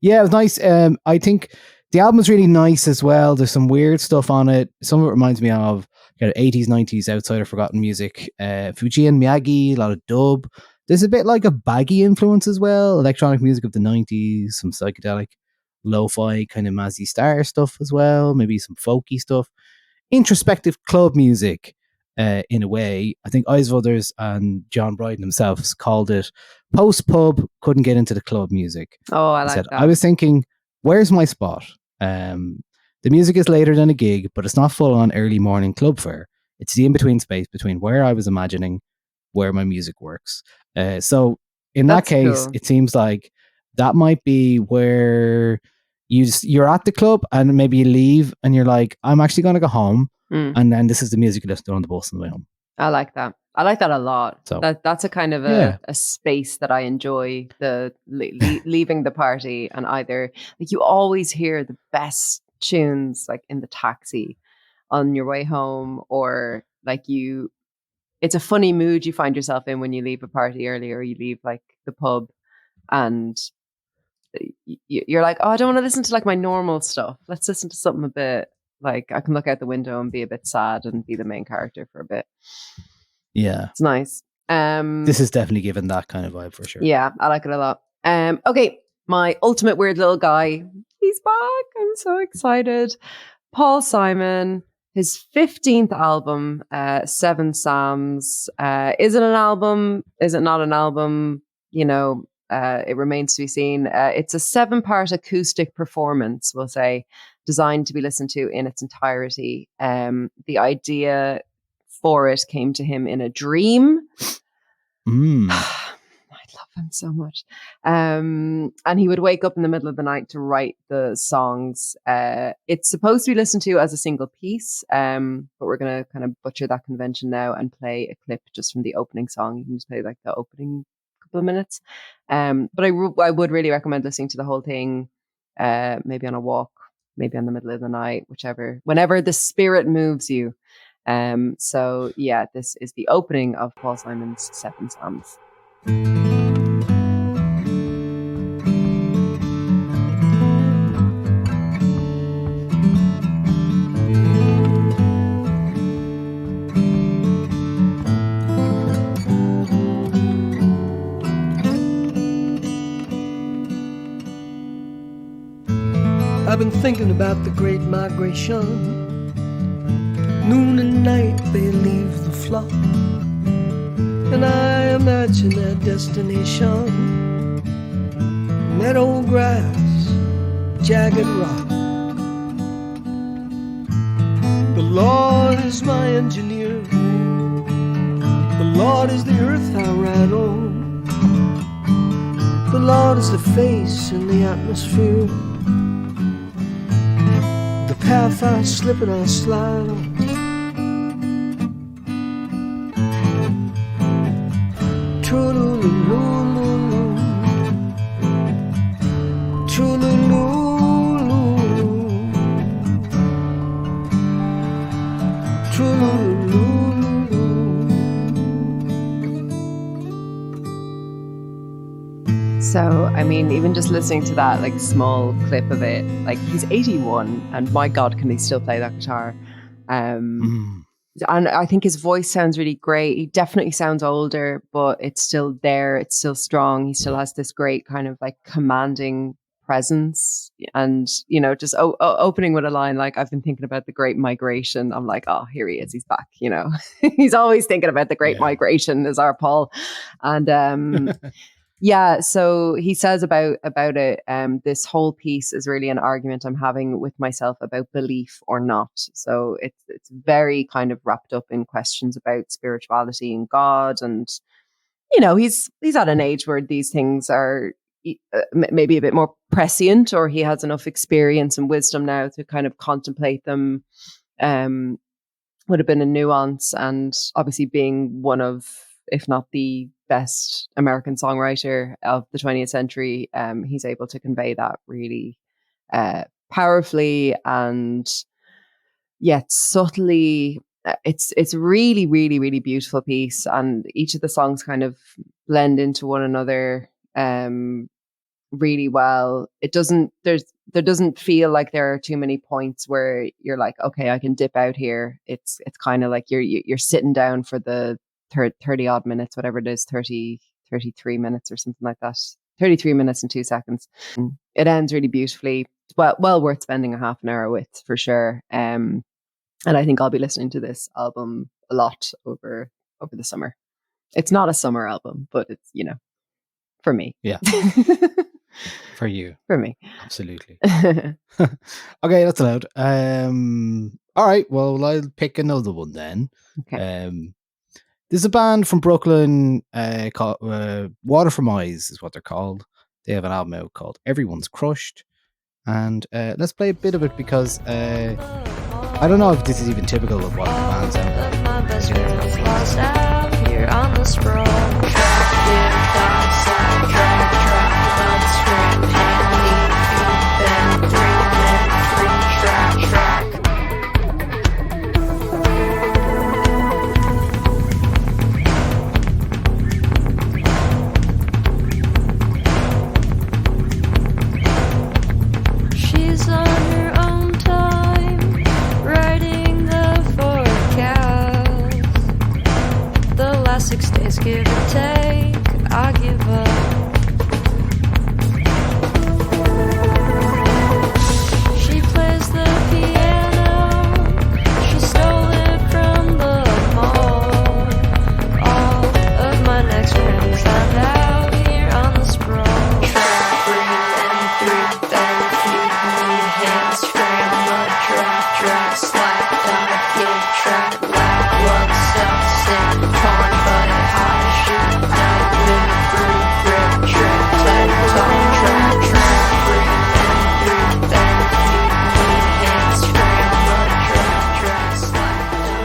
Yeah, it was nice. I think the album's really nice as well. There's some weird stuff on it. Some of it reminds me of 80s, 90s outsider forgotten music. Fuji and Miyagi, a lot of dub. There's a bit like a baggy influence as well. Electronic music of the 90s, some psychedelic lo-fi kind of Mazzy Star stuff as well. Maybe some folky stuff. Introspective club music. In a way, I think Eyes of Others and John Bryden himself has called it post-pub, couldn't get into the club music. Oh, I He like said, that. I was thinking, where's my spot? The music is later than a gig, but it's not full-on early morning club fare. It's the in-between space between where I was imagining where my music works. So in that That's case, cool. it seems like that might be where you're at the club and maybe you leave and you're like, I'm actually going to go home. And then this is the music you listen to on the bus on the way home. I like that. I like that a lot. So, that's a kind of a space that I enjoy. The leaving the party and either like you always hear the best tunes like in the taxi on your way home, or like it's a funny mood you find yourself in when you leave a party early or you leave like the pub and you're like, oh, I don't want to listen to like my normal stuff. Let's listen to something a bit like I can look out the window and be a bit sad and be the main character for a bit. Yeah. It's nice. This is definitely given that kind of vibe for sure. Yeah, I like it a lot. Okay, my ultimate weird little guy. He's back. I'm so excited. Paul Simon, his 15th album, Seven Psalms. Is it an album? Is it not an album? You know, it remains to be seen. It's a 7-part acoustic performance, we'll say, designed to be listened to in its entirety. The idea for it came to him in a dream. I love them so much. And he would wake up in the middle of the night to write the songs. It's supposed to be listened to as a single piece, but we're going to kind of butcher that convention now and play a clip just from the opening song. You can just play like the opening couple of minutes. But I would really recommend listening to the whole thing, maybe on a walk, maybe in the middle of the night, whenever the spirit moves you. So yeah, this is the opening of Paul Simon's Seven Psalms. I've been thinking about the great migration. Noon and night they leave the flock, and I imagine their destination. Meadow grass, jagged rock. The Lord is my engineer. The Lord is the earth I ride on. The Lord is the face in the atmosphere. The path I slip and I slide on. So, I mean, even just listening to that like small clip of it, like he's 81 and my God, can he still play that guitar? And I think his voice sounds really great. He definitely sounds older, but it's still there. It's still strong. He still has this great kind of like commanding presence. And, you know, just opening with a line like, I've been thinking about the Great Migration. I'm like, oh, here he is. He's back, you know. He's always thinking about the Great Migration, is our Paul. And yeah, so he says about it, this whole piece is really an argument I'm having with myself about belief or not. So it's very kind of wrapped up in questions about spirituality and God. And, you know, he's at an age where these things are maybe a bit more prescient, or he has enough experience and wisdom now to kind of contemplate them with a bit of nuance. And obviously being one of, if not the best American songwriter of the 20th century, he's able to convey that really powerfully and yet subtly. It's really, really, really beautiful piece, and each of the songs kind of blend into one another really well. There doesn't feel like there are too many points where you're like, okay, I can dip out here. It's kind of like you're sitting down for the 30 odd minutes, whatever it is, 33 minutes or something like that. 33 minutes and 2 seconds. It ends really beautifully. Well worth spending a half an hour with, for sure. And I think I'll be listening to this album a lot over the summer. It's not a summer album, but it's, you know, for me. Yeah. For you. For me. Absolutely. Okay, that's allowed. All right, well, I'll pick another one then. Okay. There's a band from Brooklyn called Water From Eyes is what they're called. They have an album out called Everyone's Crushed. And let's play a bit of it because I don't know if this is even typical of what the band's out. My best friend is lost out here on the sprawl. Track, outside, track, bloodstream, deep in, free, track. She's on her own time, writing the forecast. The last 6 days, give or take, I give up.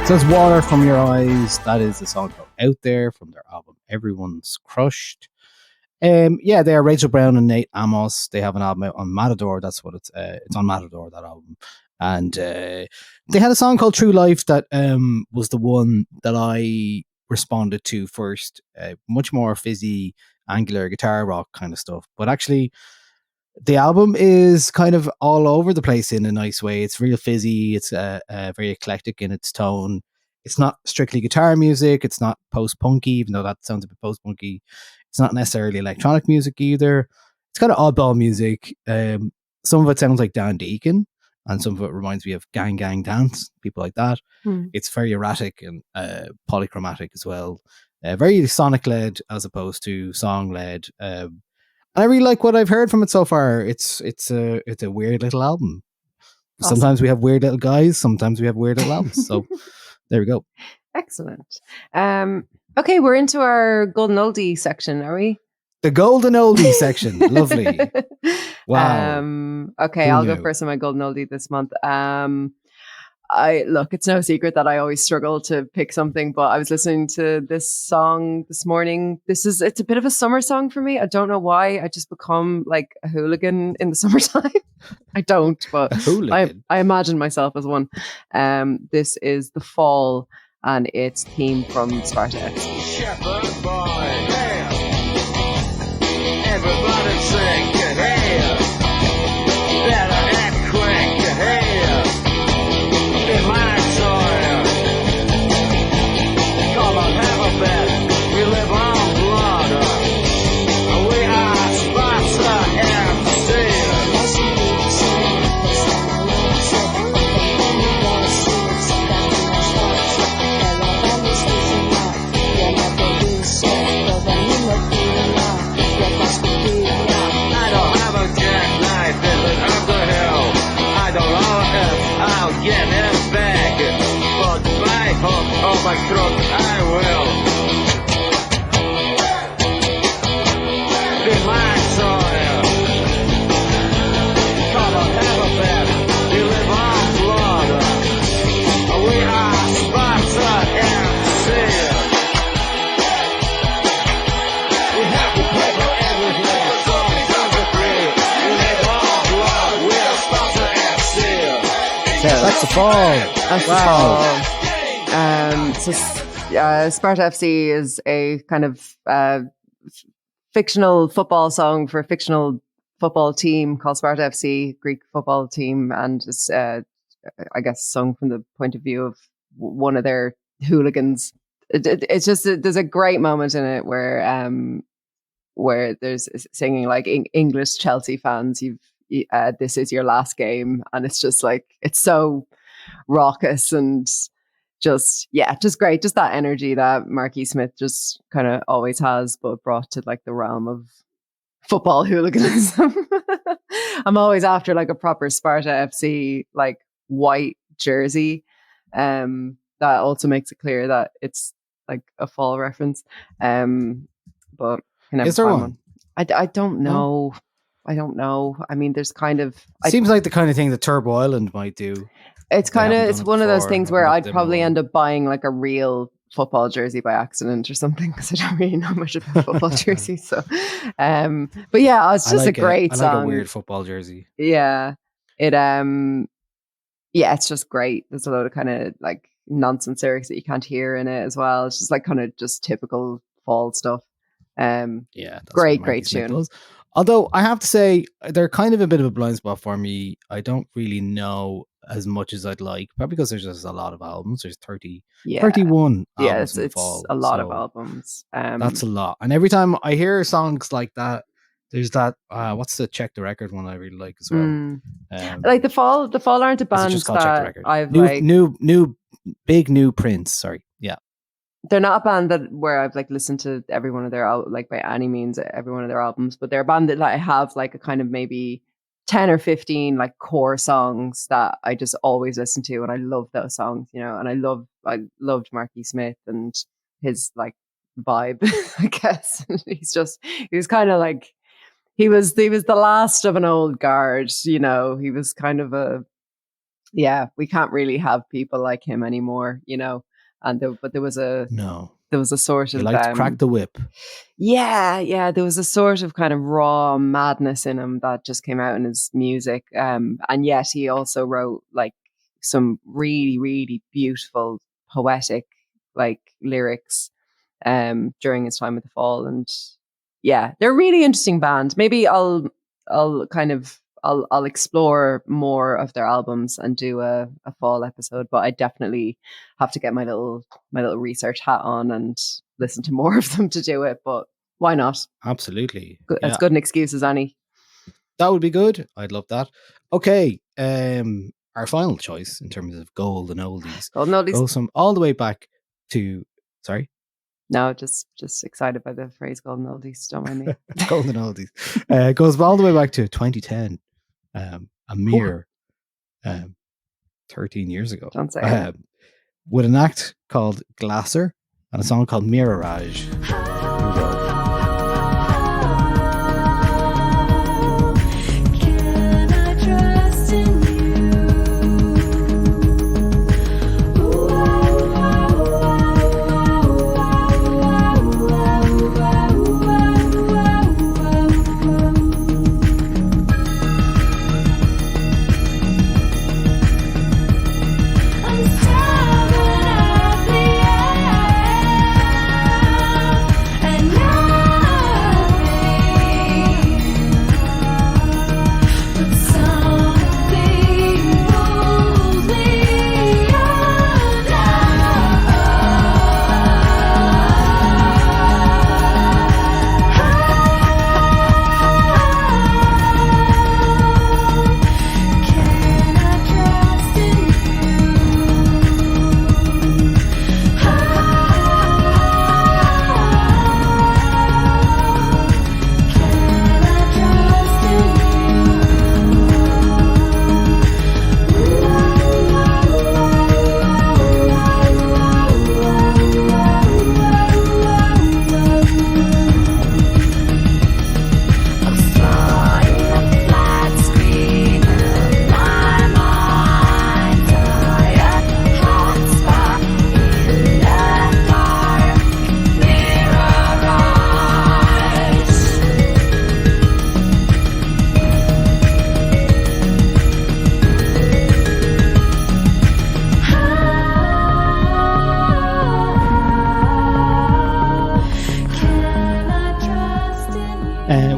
So it's Water From Your Eyes. That is the song called Out There from their album Everyone's Crushed. Yeah, they are Rachel Brown and Nate Amos. They have an album out on Matador. That's what it's on Matador, that album. And they had a song called True Life that was the one that I responded to first. Much more fizzy, angular guitar rock kind of stuff. But actually, the album is kind of all over the place in a nice way. It's real fizzy. It's very eclectic in its tone. It's not strictly guitar music. It's not post-punky, even though that sounds a bit post-punky. It's not necessarily electronic music either. It's kind of oddball music. Some of it sounds like Dan Deacon, and some of it reminds me of Gang Gang Dance, people like that. It's very erratic and polychromatic as well. Very sonic-led as opposed to song-led. I really like what I've heard from it so far. It's a weird little album. Awesome. Sometimes we have weird little guys. Sometimes we have weird little albums. So there we go. Excellent. Okay, we're into our golden oldie section, are we? The golden oldie section. Lovely. Wow. Okay, I'll go first on my golden oldie this month. It's no secret that I always struggle to pick something, but I was listening to this song this morning. It's a bit of a summer song for me. I don't know why. I just become like a hooligan in the summertime. I don't, but I imagine myself as one. This is The Fall, and it's theme from Sparta FC. Shepherd boy, hey. Everybody sing, hey. Better act quick, hey. In my soil, come on, have a bet. We live on blood. We are Sparta FC. I don't have a jackknife in the underhill. I don't know if I'll get it back, but my hook on my throat I will. In my soil, come on, have a bet. We live on blood. We are Sparta FC. We have to pay for everything. We live on blood. We are Sparta FC. Yeah, that's The Fall. Sparta FC is a kind of fictional football song for a fictional football team called Sparta FC, Greek football team, and it's I guess sung from the point of view of one of their hooligans. It's just there's a great moment in it where there's singing like English Chelsea fans, this is your last game, and it's just like it's so raucous and just great, just that energy that Marquis Smith just kind of always has, but brought to like the realm of football hooliganism. I'm always after like a proper Sparta FC like white jersey that also makes it clear that it's like a fall reference, but is there one? I don't know. I don't know. I mean, there's kind of seems like the kind of thing that Turbo Island might do. It's kind of it's one of those things where I'd probably end up buying like a real football jersey by accident or something, because I don't really know much about football jerseys. So, but yeah, it's just a great song. I like a weird football jersey. Yeah, it's just great. There's a lot of kind of like nonsense lyrics that you can't hear in it as well. It's just like kind of just typical fall stuff. Great tune. Although I have to say, they're kind of a bit of a blind spot for me. I don't really know as much as I'd like, probably because there's just a lot of albums. There's 31 albums. It's a lot of albums. That's a lot. And every time I hear songs like that, there's that what's the Check the Record one I really like as well. Like the fall aren't a band that I've like new Prince. Sorry, yeah. They're not a band that where I've like listened to every one of their like by any means every one of their albums, but they're a band that like, I have like a kind of maybe 10 or 15 like core songs that I just always listen to, and I love those songs, you know. And I loved Marquis Smith and his like vibe, I guess. he was kind of like he was the last of an old guard, you know. He was kind of Yeah, we can't really have people like him anymore, you know. And but there was a No. sort You of like to crack the whip. yeah, there was a sort of kind of raw madness in him that just came out in his music. And yet he also wrote like some really, really beautiful poetic like lyrics during his time with the Fall. And yeah, they're a really interesting band. Maybe I'll explore more of their albums and do a Fall episode, but I definitely have to get my little research hat on and listen to more of them to do it. But why not? Absolutely. As good an excuse as any. That would be good. I'd love that. Okay. Our final choice in terms of gold and oldies goes from all the way back to No, just excited by the phrase golden oldies. Don't mind me. golden oldies. Goes all the way back to 2010. A mere 13 years ago. Don't say it. With an act called Glasser and a song called Mirage. Here we go.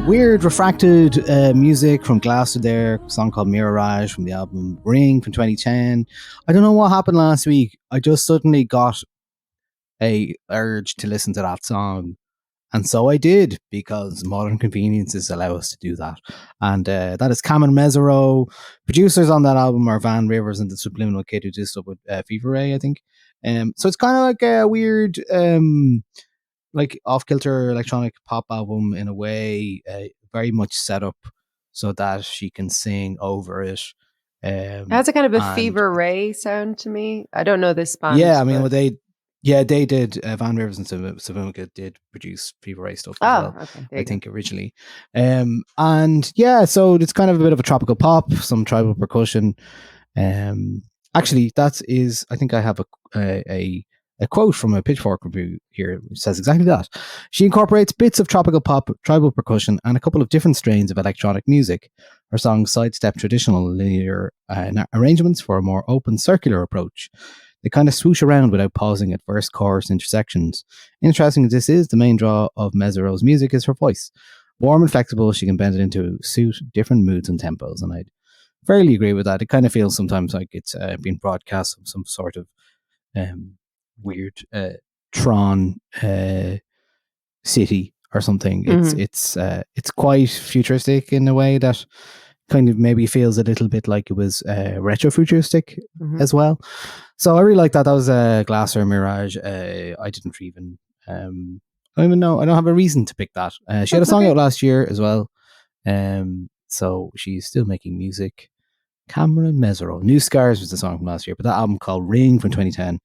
Weird refracted music from Glasser there, a song called Mirage from the album Ring from 2010. I don't know what happened last week. I just suddenly got a urge to listen to that song. And so I did, because modern conveniences allow us to do that. And that is Cameron Mesereau. Producers on that album are Van Rivers and the Subliminal Kid, who did stuff with Fever Ray, I think. So it's kind of like a weird... like off-kilter electronic pop album in a way, very much set up so that she can sing over it. It has a kind of a Fever Ray sound to me. I don't know this band. Yeah, I mean, they did. Van Rivers and Savunica did produce Fever Ray stuff as well. Okay, I think originally, and yeah, so it's kind of a bit of a tropical pop, some tribal percussion. Actually, that is. I think I have a quote from a Pitchfork review here, which says exactly that. She incorporates bits of tropical pop, tribal percussion, and a couple of different strains of electronic music. Her songs sidestep traditional linear arrangements for a more open, circular approach. They kind of swoosh around without pausing at verse-chorus intersections. Interesting as this is, the main draw of Mesereau's music is her voice. Warm and flexible, she can bend it into suit different moods and tempos, and I'd fairly agree with that. It kind of feels sometimes like it's being broadcast from some sort of weird Tron city or something. It's quite futuristic in a way that kind of maybe feels a little bit like it was retro futuristic as well. So I really like that. That was Glasser Mirage. I didn't even I don't even know. I don't have a reason to pick that. She had a song out last year as well. So she's still making music. Cameron Mesereau. New Scars was the song from last year, but that album called Ring from 2010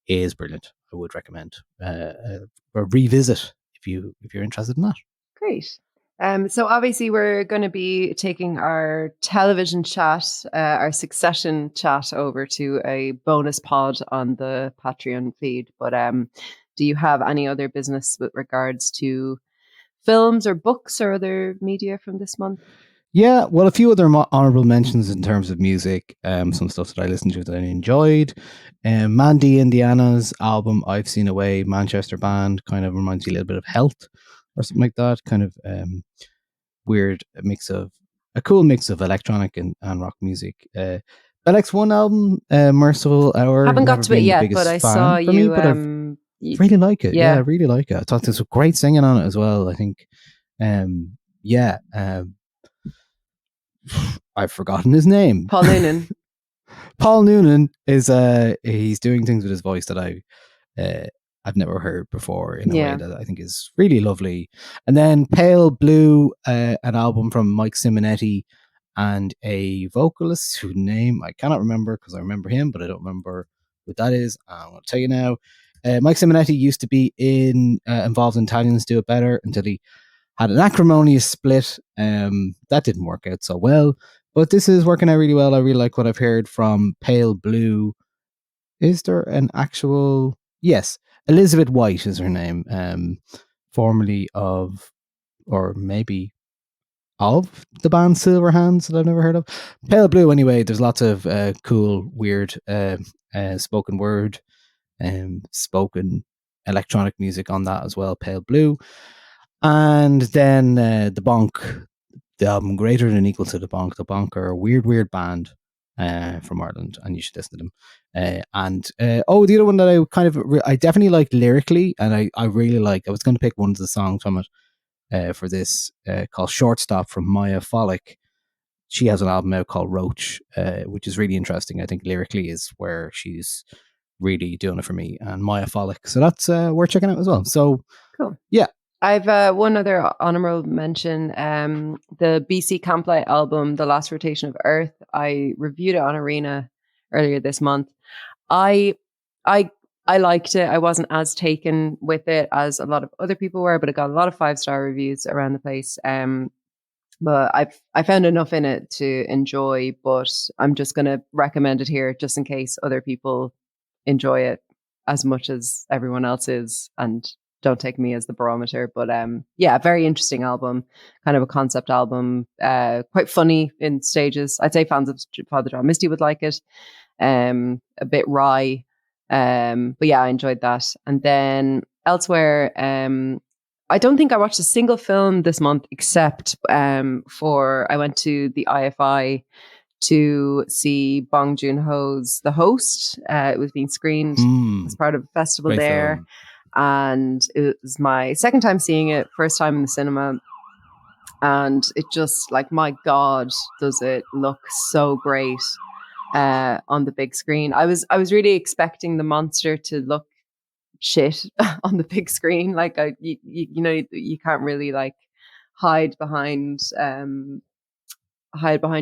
is brilliant. I would recommend a revisit if you're interested in that. Great. So obviously we're going to be taking our television chat, our Succession chat over to a bonus pod on the Patreon feed. But do you have any other business with regards to films or books or other media from this month? Yeah, well, a few other honorable mentions in terms of music. Some stuff that I listened to that I enjoyed. Mandy Indiana's album "I've Seen a Way," Manchester band, kind of reminds you a little bit of Health or something like that. Kind of weird a cool mix of electronic and rock music. Bell X1 album, Merciful Hour. Haven't got never to it been the yet, biggest but I fan saw for you. me, but I really like it. yeah. Yeah, I really like it. I thought there's great singing on it as well. I think. I've forgotten his name. Paul Noonan. Paul Noonan is he's doing things with his voice that I've never heard before in a way that I think is really lovely. And then Pale Blue, an album from Mike Simonetti and a vocalist whose name I cannot remember because I remember him, but I don't remember what that is. I'm going to tell you now. Mike Simonetti used to be involved in Italians Do It Better until he had an acrimonious split. That didn't work out so well, but this is working out really well. I really like what I've heard from Pale Blue. Is there an actual... Yes, Elizabeth White is her name, formerly of, or maybe of, the band Silver Hands that I've never heard of. Pale Blue, anyway, there's lots of cool, weird spoken word, spoken electronic music on that as well, Pale Blue. And then the Bonk, the album Greater Than Equal to the Bonk. The Bonk are a weird band from Ireland, and you should listen to them. The other one that I kind of I definitely like lyrically, and I really like. I was going to pick one of the songs from it for this called Shortstop from Maya Follick. She has an album out called Roach, which is really interesting. I think lyrically is where she's really doing it for me, and Maya Follick. So that's worth checking out as well. So cool. Yeah. I've one other honorable mention. The BC Camplight album, The Last Rotation of Earth. I reviewed it on Arena earlier this month. I liked it. I wasn't as taken with it as a lot of other people were, but it got a lot of 5-star reviews around the place. But I found enough in it to enjoy, but I'm just going to recommend it here just in case other people enjoy it as much as everyone else is, and don't take me as the barometer. But very interesting album, kind of a concept album, quite funny in stages. I'd say fans of Father John Misty would like it. A bit wry, but yeah, I enjoyed that. And then elsewhere, I don't think I watched a single film this month except I went to the IFI to see Bong Joon-ho's The Host. It was being screened as part of a festival Great there. film. And it was my second time seeing it, first time in the cinema. And it just, like, my God, does it look so great on the big screen. I was really expecting the monster to look shit on the big screen. Like, you can't really like hide behind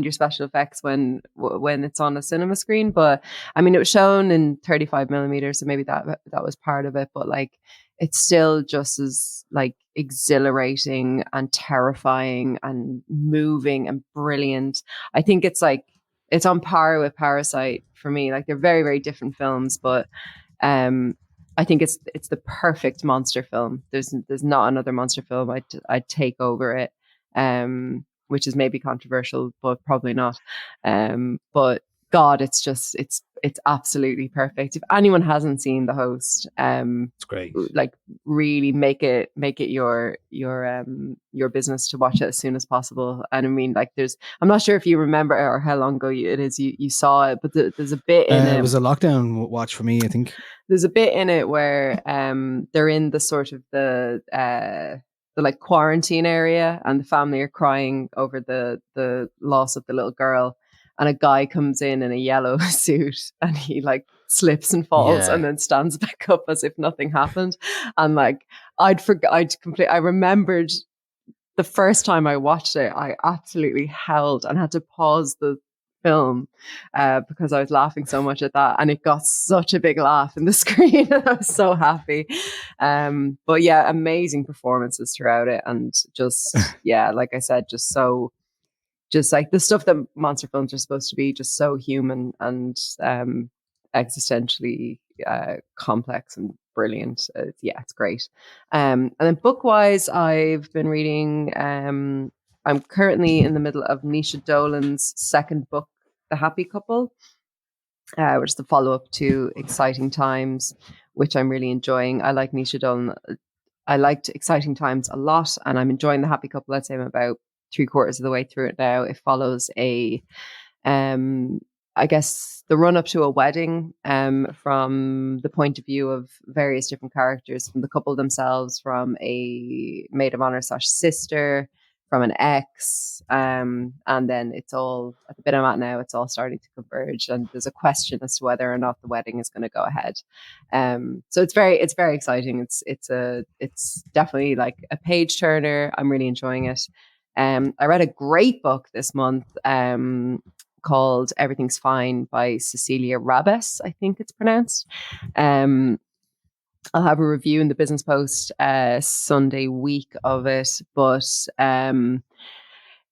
your special effects when it's on a cinema screen. But I mean, it was shown in 35 millimeters, so maybe that was part of it. But like, it's still just as like exhilarating and terrifying and moving and brilliant. I think it's on par with Parasite for me. Like, they're very, very different films, but I think it's the perfect monster film. There's not another monster film I'd take over it. Which is maybe controversial, but probably not. But God, it's absolutely perfect. If anyone hasn't seen The Host, It's great. Like, really make it your business to watch it as soon as possible. And I mean, like, I'm not sure if you remember or how long ago it is you saw it, but there's a bit in it. It was a lockdown watch for me, I think. There's a bit in it where they're in the sort of the like quarantine area, and the family are crying over the loss of the little girl, and a guy comes in a yellow suit, and he like slips and falls and then stands back up as if nothing happened. And like, I remembered the first time I watched it, I absolutely howled and had to pause the film because I was laughing so much at that, and it got such a big laugh in the screen. I was so happy. But yeah, amazing performances throughout it, and just like I said, just like the stuff that monster films are supposed to be, just so human and existentially complex and brilliant. It's great. And then book wise, I've been reading. I'm currently in the middle of Nisha Dolan's second book, The Happy Couple, which is the follow up to Exciting Times, which I'm really enjoying. I like Nisha Dolan. I liked Exciting Times a lot, and I'm enjoying The Happy Couple. I'd say I'm about 3/4 of the way through it now. It follows I guess the run up to a wedding from the point of view of various different characters, from the couple themselves, from a maid of honor / sister, from an ex, and then it's all, at the bit I'm at now, it's all starting to converge, and there's a question as to whether or not the wedding is going to go ahead. So it's very exciting. It's definitely like a page turner. I'm really enjoying it. I read a great book this month called Everything's Fine by Cecilia Rabes, I think it's pronounced. I'll have a review in the Business Post Sunday week of it, but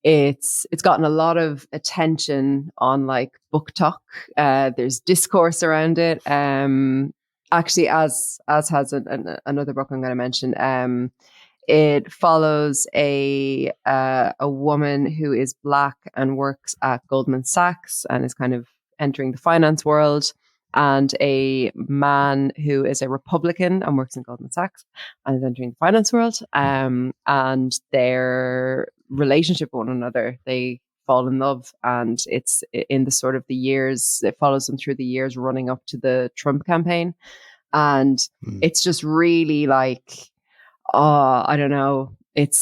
it's gotten a lot of attention on like Book Talk. There's discourse around it. Actually, as has another book I'm going to mention. It follows a woman who is Black and works at Goldman Sachs and is kind of entering the finance world, and a man who is a Republican and works in Goldman Sachs and is entering the finance world. And their relationship with one another, they fall in love, and it's in the sort of the years, it follows them through the years running up to the Trump campaign. And it's just really like, I don't know. It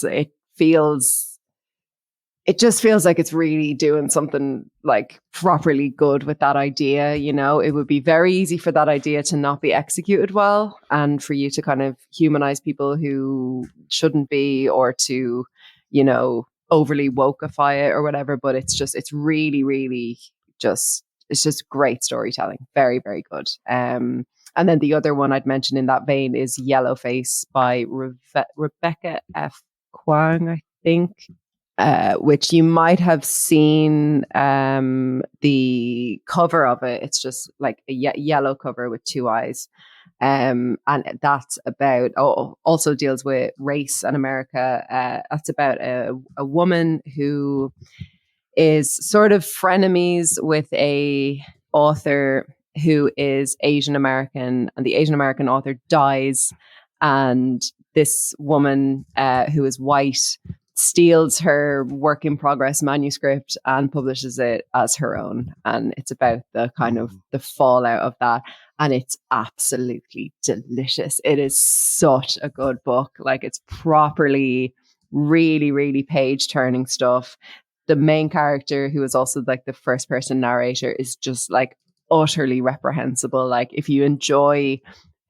just feels like it's really doing something like properly good with that idea. You know, it would be very easy for that idea to not be executed well, and for you to kind of humanize people who shouldn't be, or to, you know, overly wokeify it or whatever. But it's really, really it's just great storytelling. Very, very good. And then the other one I'd mention in that vein is Yellowface by Rebecca F. Kwang, I think, which you might have seen the cover of it. It's just like a yellow cover with two eyes. And that's about, also deals with race and America. That's about a woman who is sort of frenemies with a author who is Asian American, and the Asian American author dies, and this woman who is white steals her work in progress manuscript and publishes it as her own. And it's about the kind of the fallout of that. And it's absolutely delicious. It is such a good book. Like, it's properly, really, really page turning stuff. The main character, who is also like the first person narrator, is just like utterly reprehensible. Like, if you enjoy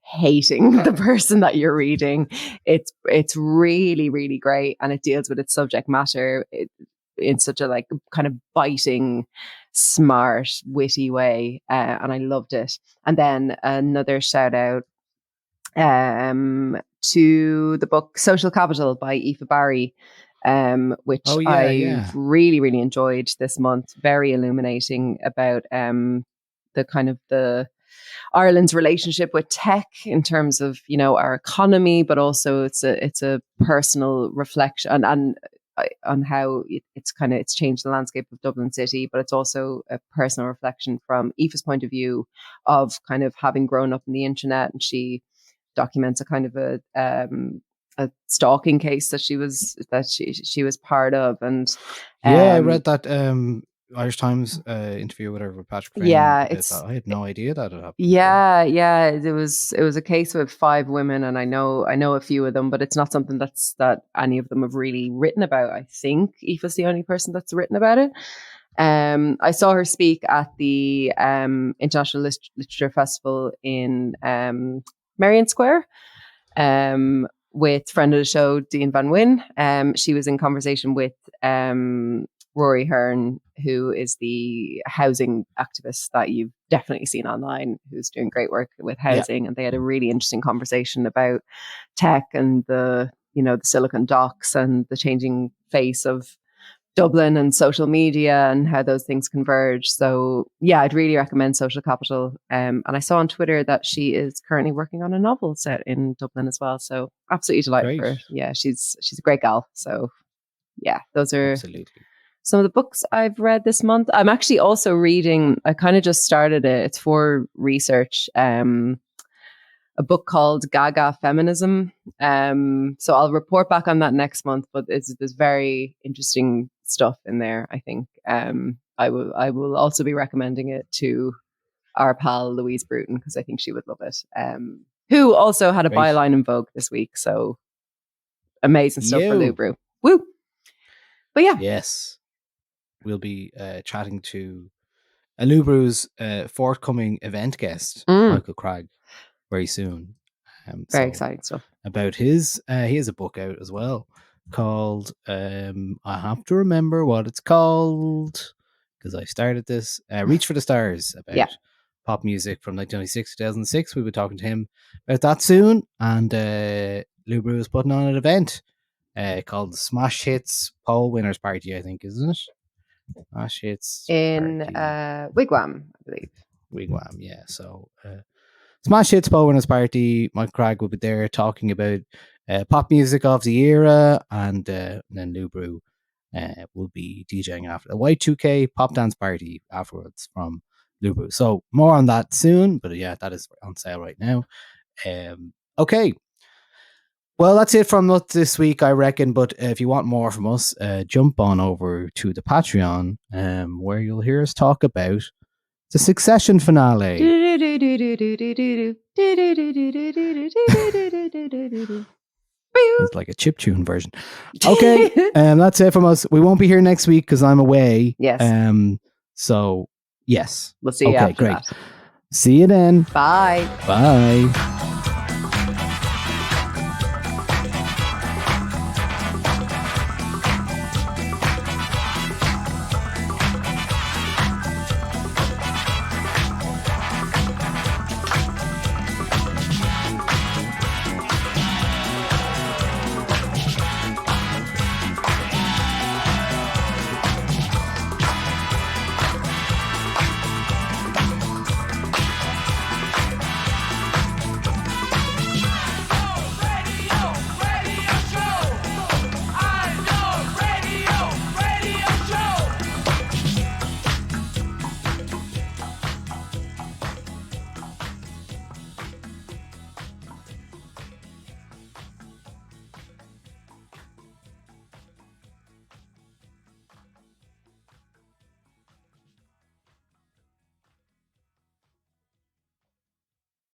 hating the person that you're reading, it's really, really great, and it deals with its subject matter in such a like kind of biting, smart, witty way, and I loved it. And then another shout out to the book Social Capital by Aoife Barry, which I really, really enjoyed this month. Very illuminating about the kind of the Ireland's relationship with tech in terms of, you know, our economy, but also it's a personal reflection and on how it's changed the landscape of Dublin City, but it's also a personal reflection from Aoife's point of view of kind of having grown up in the internet, and she documents a kind of a stalking case that she was part of. And I read that Irish Times interview, whatever, with Patrick Crane. Yeah, I had no idea that it happened. Yeah. It was a case with 5 women, and I know a few of them, but it's not something that any of them have really written about. I think Aoife's the only person that's written about it. I saw her speak at the International Literature Festival in Merrion Square with friend of the show, Dean Van Wyn. She was in conversation with Rory Hearn, who is the housing activist that you've definitely seen online, who's doing great work with housing. And they had a really interesting conversation about tech and the Silicon Docks and the changing face of Dublin and social media and how those things converge. So yeah, I'd really recommend Social Capital. And I saw on Twitter that she is currently working on a novel set in Dublin as well. So absolutely delighted for her. Yeah, she's a great gal. So yeah, those are some of the books I've read this month. I'm actually also reading, I kind of just started it. It's for research. A book called Gaga Feminism. So I'll report back on that next month, but there's very interesting stuff in there, I think. I will also be recommending it to our pal Louise Bruton, because I think she would love it. Who also had a byline in Vogue this week. So amazing stuff for Lou Brew. Woo! But yeah. Yes. We'll be chatting to Lou Brew's forthcoming event guest, Michael Cragg, very soon. Very exciting stuff. About he has a book out as well called I have to remember what it's called because I started this Reach for the Stars, about pop music from 1996 to 2006. We'll be talking to him about that soon. And Lou Brew is putting on an event called Smash Hits Poll Winners Party, I think, isn't it? Smash Hits in Wigwam, I believe. Wigwam, yeah. So Smash Hits Poll Winners Party. Mike Cragg will be there talking about pop music of the era, and then Lou Brew will be DJing after the Y2K pop dance party afterwards from Lou Brew. So more on that soon, but yeah, that is on sale right now. Okay. Well, that's it from us this week, I reckon. But if you want more from us, jump on over to the Patreon, where you'll hear us talk about the Succession finale. It's like a chiptune version. Okay, that's it from us. We won't be here next week because I'm away. Yes. So yes, we'll see you after great. that. See you then. Bye. Bye.